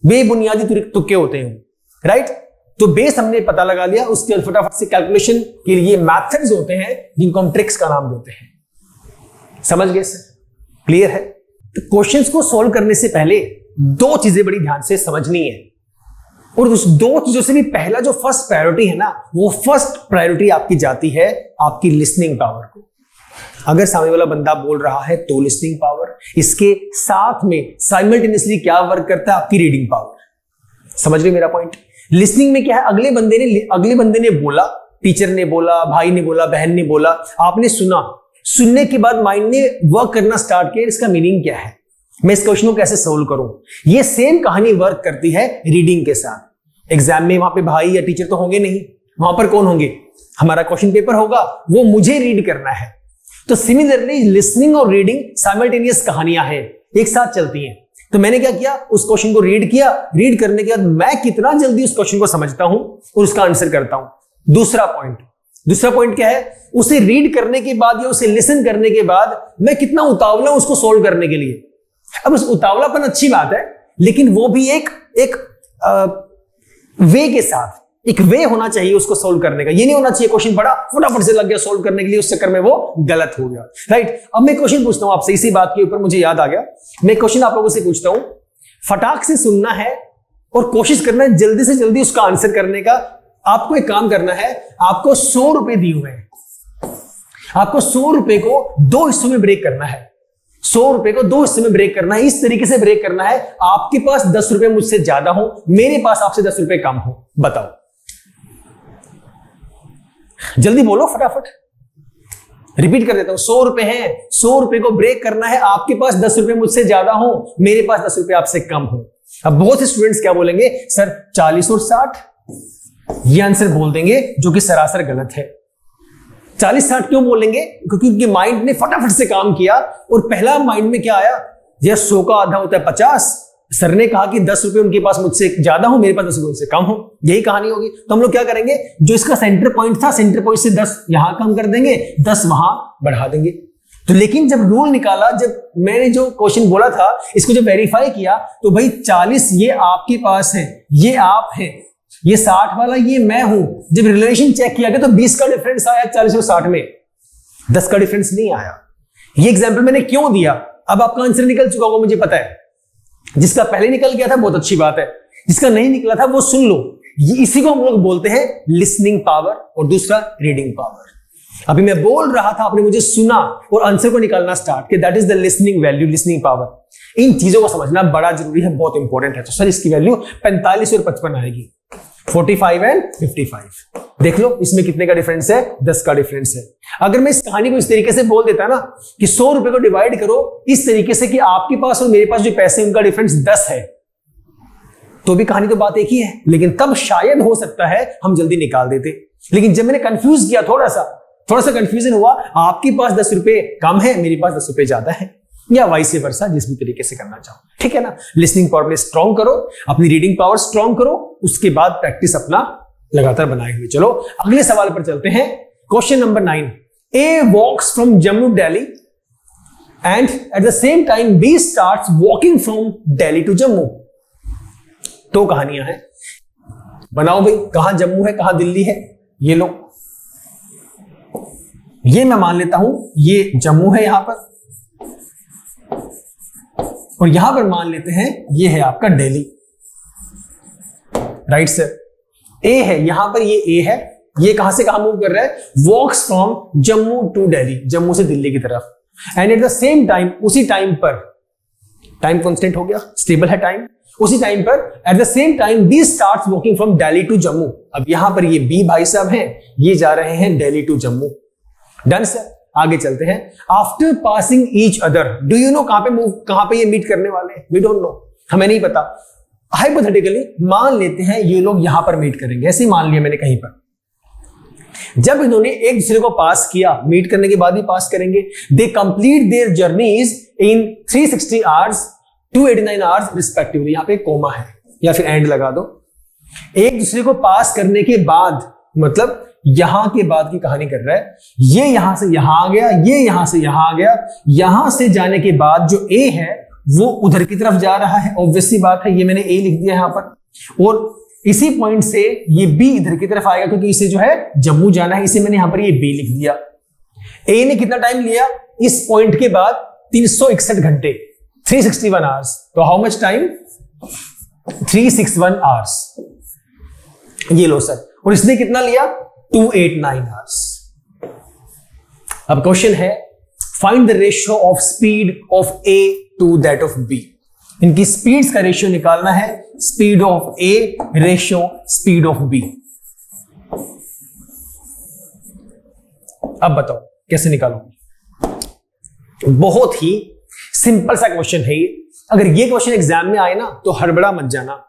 बेबुनियादी तुक्के होते हैं, राइट? तो बेस हमने पता लगा लिया, उसके बाद फटाफट से कैलकुलेशन के लिए मैथड्स होते हैं जिनको हम ट्रिक्स का नाम देते हैं। समझ गए सर? क्लियर है? तो क्वेश्चंस को सॉल्व करने से पहले 2 चीजें बड़ी ध्यान से समझनी है, और उस 2 चीजों से भी पहला जो फर्स्ट प्रायोरिटी है ना, वो फर्स्ट प्रायोरिटी आपकी जाती है आपकी लिसनिंग पावर को। अगर सामने वाला बंदा बोल रहा है तो लिसनिंग पावर, इसके साथ में साइमल्टेनियसली क्या वर्क करता है? आपकी रीडिंग पावर। समझ रहे मेरा पॉइंट? लिसनिंग में क्या है? अगले बंदे ने बोला, टीचर ने बोला, भाई ने बोला, बहन ने बोला, आपने सुना, सुनने के बाद माइंड ने वर्क करना स्टार्ट किया, इसका मीनिंग क्या है, मैं इस क्वेश्चन को कैसे सोल्व करूं। ये सेम कहानी वर्क करती है रीडिंग के साथ। एग्जाम में वहां पे भाई या टीचर तो होंगे नहीं, वहां पर कौन होंगे? हमारा क्वेश्चन पेपर होगा, वो मुझे रीड करना है। तो सिमिलरली लिसनिंग और रीडिंग साइमल्टेनियस कहानियां हैं, एक साथ चलती हैं। तो मैंने क्या किया? उस क्वेश्चन को रीड किया, रीड करने के बाद मैं कितना जल्दी उस क्वेश्चन को समझता हूं और उसका आंसर करता हूं। दूसरा पॉइंट क्या है? उसे रीड करने के बाद या उसे लिसन करने के बाद मैं कितना उतावला हूं उसको सोल्व करने के लिए। अब उस उतावलापन अच्छी बात है, लेकिन वो भी एक वे के साथ, एक वे होना चाहिए उसको सोल्व करने का। ये नहीं होना चाहिए क्वेश्चन बड़ा फटाफट से लग गया सोल्व करने के लिए, उस चक्कर में वो गलत हो गया, राइट? अब मैं क्वेश्चन पूछता हूं आपसे, इसी बात के ऊपर मुझे याद आ गया, मैं क्वेश्चन आप लोगों से पूछता हूं, फटाक से सुनना है और कोशिश करना है जल्दी से जल्दी उसका आंसर करने का। आपको एक काम करना है, आपको 100 रुपए दिए हुए हैं, आपको 100 रुपए को 2 हिस्सों में ब्रेक करना है। 100 रुपए को 2 हिस्से में ब्रेक करना है, इस तरीके से ब्रेक करना है, आपके पास 10 रुपए मुझसे ज्यादा हो, मेरे पास आपसे 10 रुपए कम हो, बताओ। जल्दी बोलो फटाफट। रिपीट कर देता हूं, 100 रुपए हैं, 100 रुपए को ब्रेक करना है, आपके पास 10 रुपए मुझसे ज्यादा हो, मेरे पास 10 रुपए आपसे कम हो। अब बहुत से स्टूडेंट्स क्या बोलेंगे, सर 40 और 60, ये आंसर बोल देंगे जो कि सरासर गलत है। 40-60 क्यों बोलेंगे? क्योंकि उनके माइंड ने फटाफट से काम किया और पहला माइंड में क्या आया, यह 100 का आधा होता है 50, सर ने कहा कि 10 रुपए उनके पास मुझसे ज्यादा हो, मेरे पास 10 रुपए उनसे कम हो, यही कहानी होगी। तो हम लोग क्या करेंगे, जो इसका सेंटर पॉइंट था, सेंटर पॉइंट से 10 यहां कम कर देंगे, 10 वहां बढ़ा देंगे। तो लेकिन जब रूल निकाला, जब मैंने जो क्वेश्चन बोला था इसको जब वेरीफाई किया, तो भाई 40 ये आपके पास है, ये आप है, ये 60 वाला ये मैं हूं। जब रिलेशन चेक किया गया तो 20 का डिफरेंस आया 40 और 60 में, 10 का डिफरेंस नहीं आया। ये एग्जाम्पल मैंने क्यों दिया, अब आपका आंसर निकल चुका होगा मुझे पता है। जिसका पहले निकल गया था बहुत अच्छी बात है, जिसका नहीं निकला था वो सुन लो। इसी को हम लोग बोलते हैं लिसनिंग पावर और दूसरा रीडिंग पावर। अभी मैं बोल रहा था, आपने मुझे सुना और आंसर को निकालना स्टार्ट किया, that is the listening value, listening power. इन चीजों को समझना बड़ा जरूरी है, बहुत इंपॉर्टेंट है। तो सर इसकी वैल्यू 45 और 55 आएगी, 45 एंड 55। देख लो इसमें कितने का डिफरेंस है, 10 का डिफरेंस है। अगर मैं इस कहानी को इस तरीके से बोल देता ना कि 100 रुपए को डिवाइड करो इस तरीके से कि आपके पास और मेरे पास जो पैसे उनका डिफरेंस 10 है, तो भी कहानी तो बात एक ही है, लेकिन तब शायद हो सकता है हम जल्दी निकाल देते। लेकिन जब मैंने कंफ्यूज किया, थोड़ा सा कंफ्यूजन हुआ, आपके पास 10 रुपए कम है, मेरे पास 10 रुपए ज्यादा है, या वाइस वर्सा, जिस भी तरीके से करना चाहो, ठीक है ना। लिसनिंग पावर में स्ट्रॉन्ग करो, अपनी रीडिंग पावर स्ट्रॉन्ग करो, उसके बाद प्रैक्टिस अपना लगातार बनाए हुए चलो। अगले सवाल पर चलते हैं, question number 9। A walks from Jammu Delhi and at the same time B starts walking from Delhi to Jammu. दो कहानियां हैं, बनाओ भाई, कहां जम्मू है कहां दिल्ली है। ये लो, ये मैं मान लेता हूं ये जम्मू है यहां पर, और यहां पर मान लेते हैं ये है आपका दिल्ली, राइट सर। ए है यहां पर, ये ए है, ये कहां से कहां मूव कर रहा है, walks from Jammu to Delhi, Jammu से दिल्ली की तरफ, एंड एट द सेम टाइम, उसी टाइम पर, टाइम कांस्टेंट हो गया, स्टेबल है टाइम, उसी टाइम पर at the same time B starts walking from Delhi to Jammu. अब यहां पर ये बी भाई साहब हैं, ये जा रहे हैं Delhi to Jammu. Done sir, आगे चलते हैं। After passing each other, do you know कहां पे ये मीट करने वाले हैं? वी डोंट नो, हमें नहीं पता। हाइपोथेटिकली मान लेते हैं ये लोग यहां पर मीट करेंगे, ऐसे ही मान लिया मैंने कहीं पर। जब इन्होंने एक दूसरे को पास किया, मीट करने के बाद ही पास करेंगे, they complete their journeys in 360 hours 289 hours respectively. यहां पे कोमा है या फिर एंड लगा दो। एक दूसरे को पास करने के बाद, मतलब यहां के बाद की कहानी कर रहा है। ये यहां से यहां आ गया, ये यहां से यहां आ गया, यहां से जाने के बाद जो ए है वो उधर की तरफ जा रहा है, ऑब्वियसली बात है, ये मैंने ए लिख दिया यहां पर, और इसी पॉइंट से ये बी इधर की तरफ आएगा क्योंकि इसे जो है जम्मू जाना है, इसे मैंने यहां पर ये बी लिख दिया। ए ने कितना टाइम लिया इस पॉइंट के बाद? 361 घंटे, 361 आवर्स। तो हाउ मच टाइम? 361 आवर्स। ये लो सर, और इसने कितना लिया? 289 आवर्स। अब क्वेश्चन है, find the ratio of speed of A to that of B. इनकी स्पीड्स का रेशियो निकालना है, speed of A ratio speed of B. अब बताओ कैसे निकालोगे? बहुत ही सिंपल सा क्वेश्चन है ये। अगर ये क्वेश्चन एग्जाम में आए ना तो हड़बड़ा मत जाना।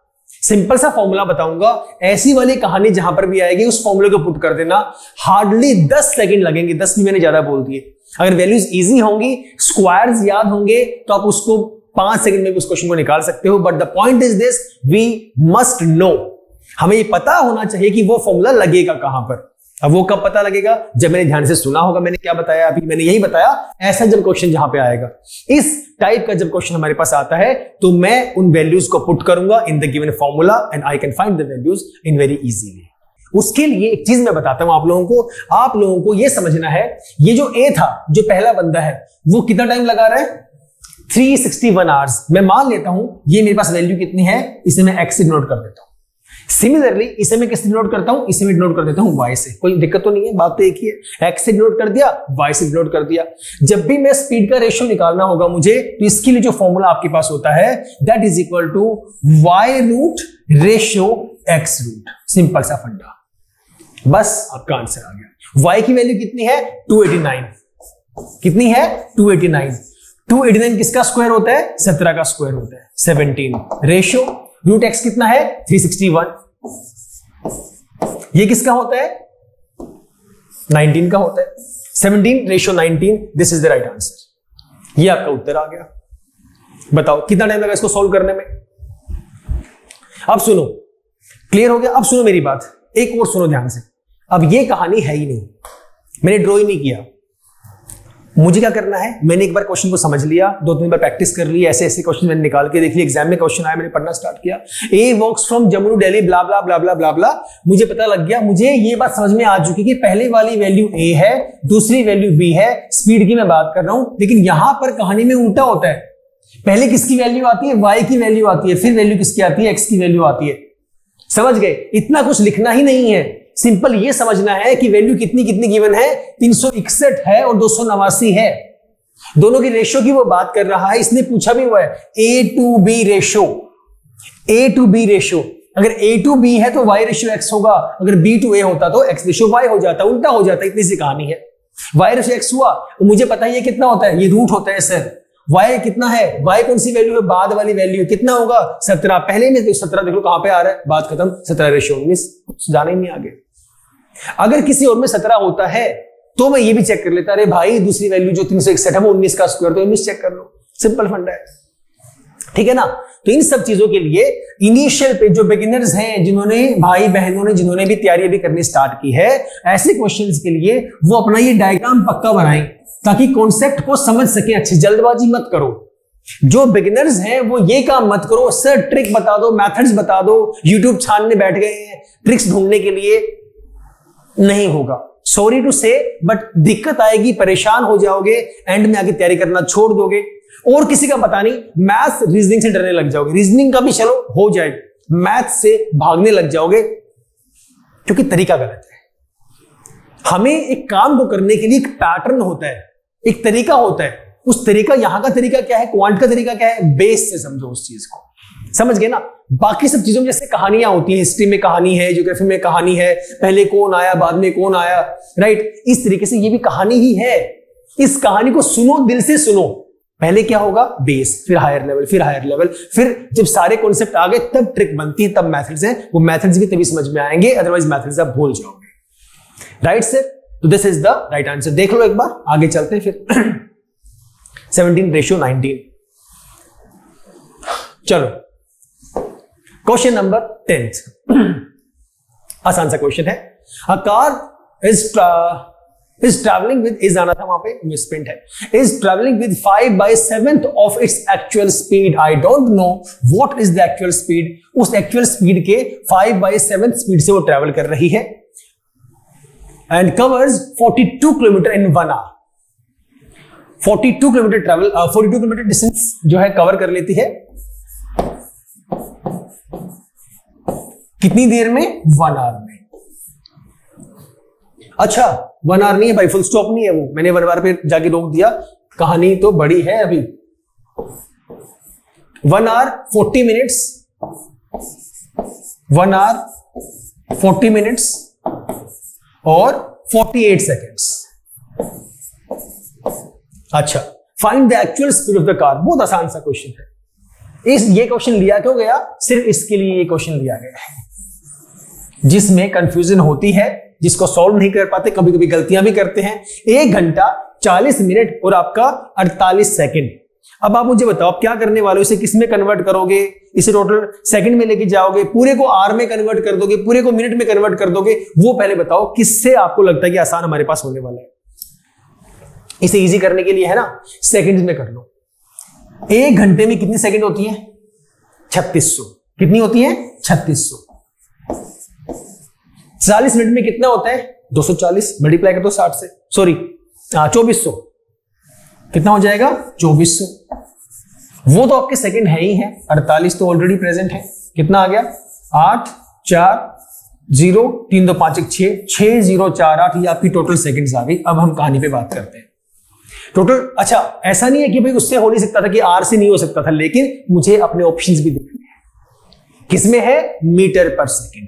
सिंपल सा फॉर्मूला बताऊंगा, ऐसी वाली कहानी जहां पर भी आएगी उस फॉर्मूले को पुट कर देना। हार्डली 10 सेकंड लगेंगे, 10 भी मैंने ज्यादा बोल दिए। अगर वैल्यूज इजी होंगी, स्क्वायर्स याद होंगे, तो आप उसको 5 सेकंड में उस क्वेश्चन को निकाल सकते हो। But the point is this, we must know, हमें ये पता होना चाहिए कि वो फॉर्मूला लगेगा कहां पर। अब वो कब पता लगेगा? जब मैंने ध्यान से सुना होगा। मैंने क्या बताया अभी? मैंने यही बताया, ऐसा जब क्वेश्चन जहां पे आएगा, इस टाइप का जब क्वेश्चन हमारे पास आता है, तो मैं उन वैल्यूज को पुट करूंगा in the given formula and I can find the values in very easy way. उसके लिए एक चीज मैं बताता हूं आप लोगों को यह समझना है, ये जो ए था, जो पहला बंदा है, वो कितना टाइम लगा रहा है? 361 आवर्स। मैं मान लेता हूं ये मेरे पास वैल्यू कितनी है, इसे मैं एक्स से नोट कर देता हूं। सिमिलरली इसे मैं किससे डिनोट करता हूं, इसे मैं डिनोट कर देता हूं y से। कोई दिक्कत तो नहीं है, बात तो एक ही है। x से डिनोट कर दिया, y से डिनोट कर दिया। जब भी मैं स्पीड का रेशियो निकालना होगा मुझे, तो इसके लिए जो फॉर्मूला आपके पास होता है that is equal to y root ratio x root. Simple सा फंडा, बस आपका आंसर आ गया। y की वैल्यू कितनी है 289, कितनी है 289। 289 किसका स्क्वायर होता है 17 का स्क्वायर होता है 17। रेशियो रूट x कितना है 361, ये किसका होता है 19 का होता है 17 ratio 19। This is the right answer. ये आपका उत्तर आ गया। बताओ कितना टाइम लगा इसको सॉल्व करने में। अब सुनो, क्लियर हो गया। अब सुनो मेरी बात, एक और सुनो ध्यान से। अब ये कहानी है ही नहीं, मैंने ड्रॉ ही नहीं किया। मुझे क्या करना है, मैंने एक बार क्वेश्चन को समझ लिया, 2-3 बार प्रैक्टिस कर ली, ऐसे ऐसे क्वेश्चन मैंने निकाल के देख लिया, एग्जाम में क्वेश्चन आया, मैंने पढ़ना स्टार्ट किया। ए walks from Jammu to Delhi ब्ला ब्ला ब्ला ब्ला ब्ला ब्ला। मुझे पता लग गया, मुझे ये बात समझ में आ चुकी कि पहले वाली वैल्यू ए है, दूसरी वैल्यू बी है। स्पीड की मैं बात कर रहा हूं, लेकिन यहां पर कहानी में उल्टा होता है। पहले किसकी वैल्यू आती है, वाई की वैल्यू आती है, फिर वैल्यू किसकी आती है, एक्स की वैल्यू आती है। समझ गए? इतना कुछ लिखना ही नहीं है, सिंपल ये समझना है कि वैल्यू कितनी कितनी गिवन है, 361 है और 289 है। दोनों की रेशियो की वो बात कर रहा है। इसने पूछा भी हुआ है A to B ratio, A to B ratio. अगर ए टू बी है तो वाई रेशियो एक्स होगा, अगर बी टू ए होता तो एक्स रेशियो वाई हो जाता, उल्टा हो जाता। इतनी सी कहानी है। वाई रेशियो एक्स हुआ, मुझे पता है ये कितना होता है, ये रूट होता है सर। वाई कितना है, वाई कौन सी वैल्यू है, बाद वाली वैल्यू कितना होगा 17। पहले में 17 देख लो कहां पे आ रहा है, बात खत्म। 17 रेशियो 19, जाने ही नहीं आगे। अगर किसी और में 17 होता है तो मैं ये भी चेक कर लेता, अरे भाई दूसरी वैल्यू जो 361 है वो 19 का स्क्वायर, तो 19 चेक कर लो। सिंपल फंडा है, ठीक है ना। तो इन सब चीजों के लिए इनिशियल पे जो बिगिनर्स हैं, जिन्होंने भाई बहनों ने जिन्होंने भी तैयारी अभी करनी स्टार्ट की है, ऐसे क्वेश्चंस के लिए वो अपना ये डायग्राम पक्का बनाएं ताकि कॉन्सेप्ट को समझ सके अच्छी। जल्दबाजी मत करो। जो बिगिनर्स हैं वो ये काम मत करो, सर ट्रिक बता दो, मेथड्स बता दो, यूट्यूब छानने बैठ गए हैं ट्रिक्स ढूंढने के लिए, नहीं होगा। सॉरी टू से, बट दिक्कत आएगी, परेशान हो जाओगे, एंड में आके तैयारी करना छोड़ दोगे। और किसी का पता नहीं, मैथ्स रीजनिंग से डरने लग जाओगे, रीजनिंग का भी चलो हो जाएगा, मैथ्स से भागने लग जाओगे क्योंकि तरीका गलत है। हमें एक काम को करने के लिए एक पैटर्न होता है, एक तरीका होता है। उस तरीका, यहां का तरीका क्या है, क्वांट का तरीका क्या है, बेस से समझो उस चीज को। समझ गए ना। बाकी सब चीजों में जैसे कहानियां होती हैं, हिस्ट्री में कहानी है, ज्योग्राफी में कहानी है, पहले कौन आया बाद में कौन आया, राइट। इस तरीके से ये भी कहानी ही है। इस कहानी को सुनो, दिल से सुनो। पहले क्या होगा, बेस, फिर हायर लेवल, फिर हायर लेवल, फिर जब सारे कॉन्सेप्ट आ गए तब ट्रिक बनती है, तब मेथड्स हैं। वो मेथड्स भी तभी समझ में आएंगे, अदरवाइज मेथड्स आप भूल जाओगे। राइट सर, तो this is the right answer. देख लो एक बार, आगे चलते हैं फिर। 17 रेशियो 19। चलो क्वेश्चन नंबर 10th। आसान सा क्वेश्चन है। A car is travelling with, is आना था वहां पे, मिसप्रिंट है, is travelling with 5/7 of its actual speed. I don't know what is the actual speed. उस एक्चुअल स्पीड के 5/7 स्पीड से वो ट्रैवल कर रही है and covers 42 kilometre in 1 hour. 42 kilometre travel, 42 kilometre distance जो है कवर कर लेती है कितनी देर में, 1 आवर में। अच्छा 1 आवर नहीं है भाई, फुल स्टॉप नहीं है वो, मैंने 1 आवर पे जाके रोक दिया, कहानी तो बड़ी है अभी। 1 आवर 40 मिनट्स, 1 आवर 40 मिनट्स और 48 सेकेंड्स। अच्छा, find the actual speed of the car. बहुत आसान सा क्वेश्चन है। ये क्वेश्चन लिया क्यों गया, सिर्फ इसके लिए ये क्वेश्चन लिया गया है, जिसमें कंफ्यूजन होती है, जिसको सॉल्व नहीं कर पाते, कभी कभी गलतियां भी करते हैं। 1 घंटा 40 मिनट और आपका 48 सेकंड। अब आप मुझे बताओ आप क्या करने वाले हो, इसे किस में कन्वर्ट करोगे, इसे टोटल सेकंड में लेके जाओगे, पूरे को आर में कन्वर्ट कर दोगे, पूरे को मिनट में कन्वर्ट कर दोगे, वो पहले बताओ किससे आपको लगता है कि आसान हमारे पास होने वाला है। इसे इजी करने के लिए है ना, सेकंड्स में कर लो। 1 घंटे में कितनी सेकंड होती है, 3600। कितनी होती है, 3600। 40 मिनट में कितना होता है, 240, मल्टीप्लाई कर दो 60 से, सॉरी 2400। कितना हो जाएगा, 2400। वो तो आपके सेकंड है ही है, 48 तो ऑलरेडी प्रेजेंट है। कितना आ गया, 8 4 0 3 2 5 1 6 6 0 4 8 ये आपकी टोटल सेकंड्स आ गई। अब हम कहानी पे बात करते हैं टोटल। अच्छा, ऐसा नहीं है कि भाई उससे हो नहीं सकता था कि आर से नहीं हो सकता था, लेकिन मुझे अपने ऑप्शंस भी देखने हैं। किसमें है? मीटर पर सेकंड।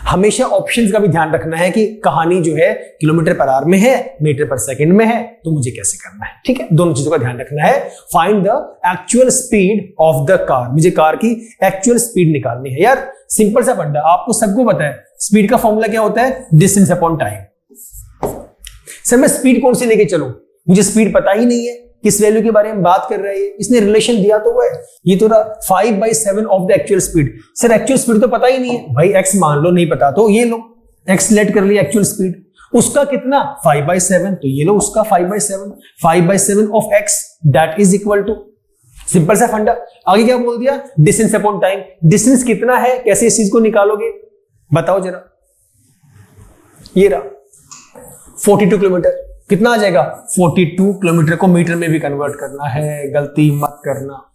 हमेशा ऑप्शंस का भी ध्यान रखना है कि कहानी जो है किलोमीटर पर आवर में है, मीटर पर सेकंड में है, तो मुझे कैसे करना है। ठीक है, दोनों चीजों का ध्यान रखना है। Find the actual speed of the car, मुझे कार की एक्चुअल स्पीड निकालनी है। यार सिंपल सा फंडा, आपको सबको पता है स्पीड का फॉर्मूला क्या होता है? Distance upon time. सर मैं स्पीड कौन सी लेके चलूं? मुझे स्पीड पता ही नहीं है, किस वैल्यू के बारे में बात कर रहा है ये। इसने रिलेशन दिया तो हुआ है, ये तो 5/7 of the actual speed. Sir actual speed तो पता ही नहीं है भाई, x मान लो, नहीं पता तो ये लो x लेट कर लिया एक्चुअल स्पीड। उसका कितना? 5/7, तो ये लो उसका 5/7। 5/7 of x that is equal to, simple सा फंडा। आगे क्या बोल दिया? Distance upon time. डिस्टेंस कितना है, कैसे इस चीज को निकालोगे बताओ जरा। ये रहा 42 किलोमीटर। कितना आ जाएगा? 42 किलोमीटर को मीटर में भी कन्वर्ट करना है, गलती मत करना।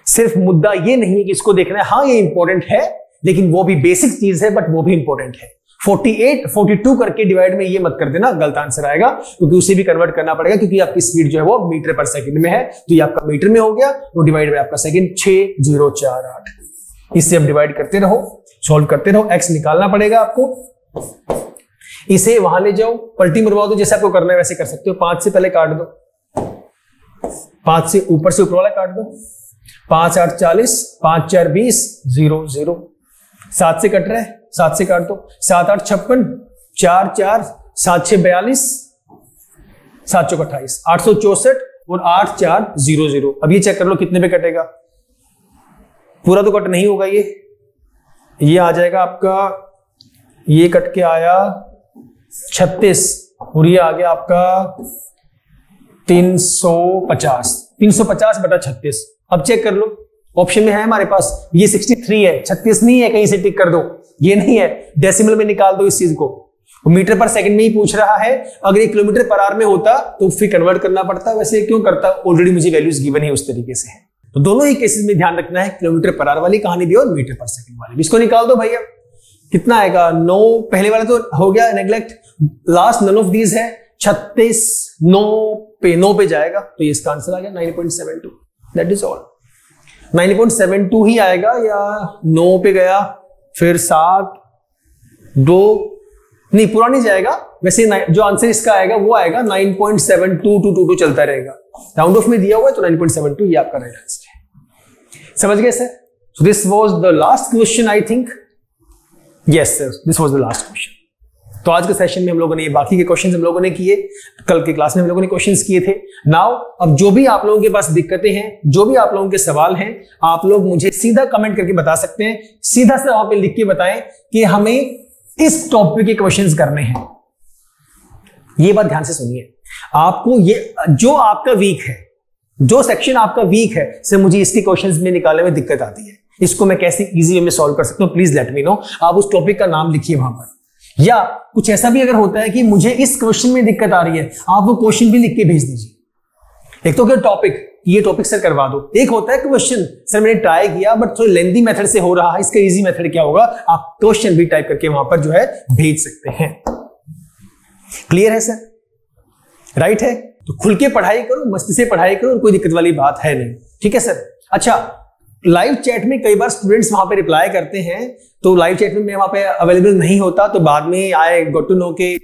सिर्फ मुद्दा ये नहीं है कि इसको देखना है, हाँ ये इंपॉर्टेंट है, लेकिन वो भी बेसिक चीज है, बट वो भी इंपॉर्टेंट है। 42 करके डिवाइड में ये मत कर देना, गलत आंसर आएगा, क्योंकि उसे भी कन्वर्ट करना पड़ेगा, क्योंकि आपकी स्पीड जो है वो मीटर पर सेकंड में है, तो ये आपका मीटर में हो गया, तो डिवाइड बाय आपका सेकंड 6048। इससे अब डिवाइड करते रहो, सॉल्व करते रहो, एक्स निकालना पड़ेगा आपको। इसे वहां ले जाओ, पलटी मरवा दो, जैसे आपको करना है वैसे कर सकते हो। 5 से पहले काट दो, 5 से ऊपर वाला काट दो। 5 8 40, 5 4 20, 0 0। 7 से कट रहा है, 7 से काट दो। 7 8 56, 4 4, 7 6 42, 7 4 28, 864 और 8 4 0 0। अब ये चेक कर लो कितने पे कटेगा। पूरा तो कट नहीं होगा, ये आ जाएगा आपका, ये कट के आया 36 और ये आ गया आपका 350 बटा 36। अब चेक कर लो, ऑप्शन में है हमारे पास, ये 63 है, 36 नहीं है, कहीं से टिक कर दो, ये नहीं है, डेसिमल में निकाल दो इस चीज को। मीटर पर सेकंड में ही पूछ रहा है, अगर ये किलोमीटर पर आवर में होता तो फिर कन्वर्ट करना पड़ता, वैसे क्यों करता, ऑलरेडी मुझे वैल्यूज गिवन है उस तरीके से है। तो दोनों ही केसेस में ध्यान रखना है, किलोमीटर पर आवर वाली कहानी भी और मीटर पर सेकंड वाली भी। इसको निकाल दो भैया, कितना आएगा? 9, पहले वाला तो हो गया neglect, last none of these है। 36 9 पे जाएगा, तो ये इसका आंसर आ गया 9.72। That is all. 9.72 ही आएगा, या 9 पे गया फिर 7 2 नहीं, पूरा नहीं जाएगा वैसे। जो आंसर इसका आएगा वो आएगा 9.7222 चलता रहेगा, राउंड ऑफ में दिया हुआ है, तो 9.72 ये आपका राइट आंसर है। समझ गए sir? So this was the last question I think. Yes sir, this was the last question. तो आज के सेशन में हम लोगों ने बाकी के क्वेश्चंस हम लोगों ने किए, कल की क्लास में हम लोगों ने क्वेश्चंस किए थे। नाउ अब जो भी आप लोगों के पास दिक्कतें हैं, जो भी आप लोगों के सवाल हैं, आप लोग मुझे सीधा कमेंट करके बता सकते हैं। सीधा से वहां पे लिख के बताएं कि हमें इस टॉपिक के क्वेश्चंस करने हैं। ये बात ध्यान से सुनिए, आपको ये जो आपका वीक है, जो सेक्शन आपका वीक है, सर मुझे इसके क्वेश्चंस में निकालने में दिक्कत आती है, इसको मैं कैसे इजी वे में सॉल्व कर सकता हूं, प्लीज लेट मी नो। आप उस टॉपिक का नाम लिखिए वहां पर। या कुछ ऐसा भी अगर होता है कि मुझे इस क्वेश्चन में दिक्कत आ रही है, आप वो क्वेश्चन भी लिख के भेज दीजिए। एक तो क्या टॉपिक, ये टॉपिक सर करवा दो। एक होता है क्वेश्चन, सर मैंने ट्राई किया बट थोड़ा लेंथी मेथड से हो रहा है, इसका इजी मेथड क्या होगा, आप क्वेश्चन भी टाइप करके वहां पर जो है भेज सकते हैं। क्लियर है सर? राइट है? तो खुल के पढ़ाई करो, मस्ती से पढ़ाई करो, और कोई दिक्कत वाली बात है नहीं। ठीक है सर? अच्छा, लाइव चैट में कई बार स्टूडेंट्स वहां पे रिप्लाई करते हैं, तो लाइव चैट में मैं वहां पे अवेलेबल नहीं होता, तो बाद में आए गॉट टू नो के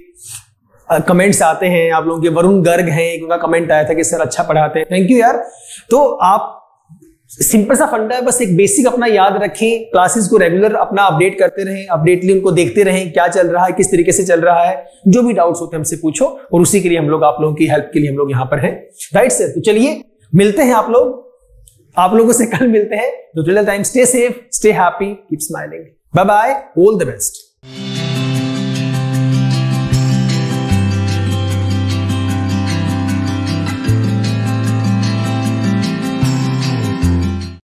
कमेंट्स आते हैं आप लोगों के। वरुण गर्ग हैं, उनका कमेंट आया था कि सर अच्छा पढ़ाते हैं, थैंक यू यार। तो आप सिंपल सा फंडा है, बस एक बेसिक अपना याद रखें, क्लासेस को रेगुलर अपना अपडेट करते रहें, अपडेटली उनको देखते रहें क्या चल रहा है, किस तरीके से चल रहा है। जो भी डाउट्स होते हैं हमसे पूछो, और उसी के लिए हम लोग, आप लोगों की हेल्प के लिए हम लोग यहाँ पर हैं। Right sir? तो चलिए मिलते हैं आप लोगों से कल मिलते हैं। तो till the time, stay safe, stay happy, keep smiling, bye bye, all the best.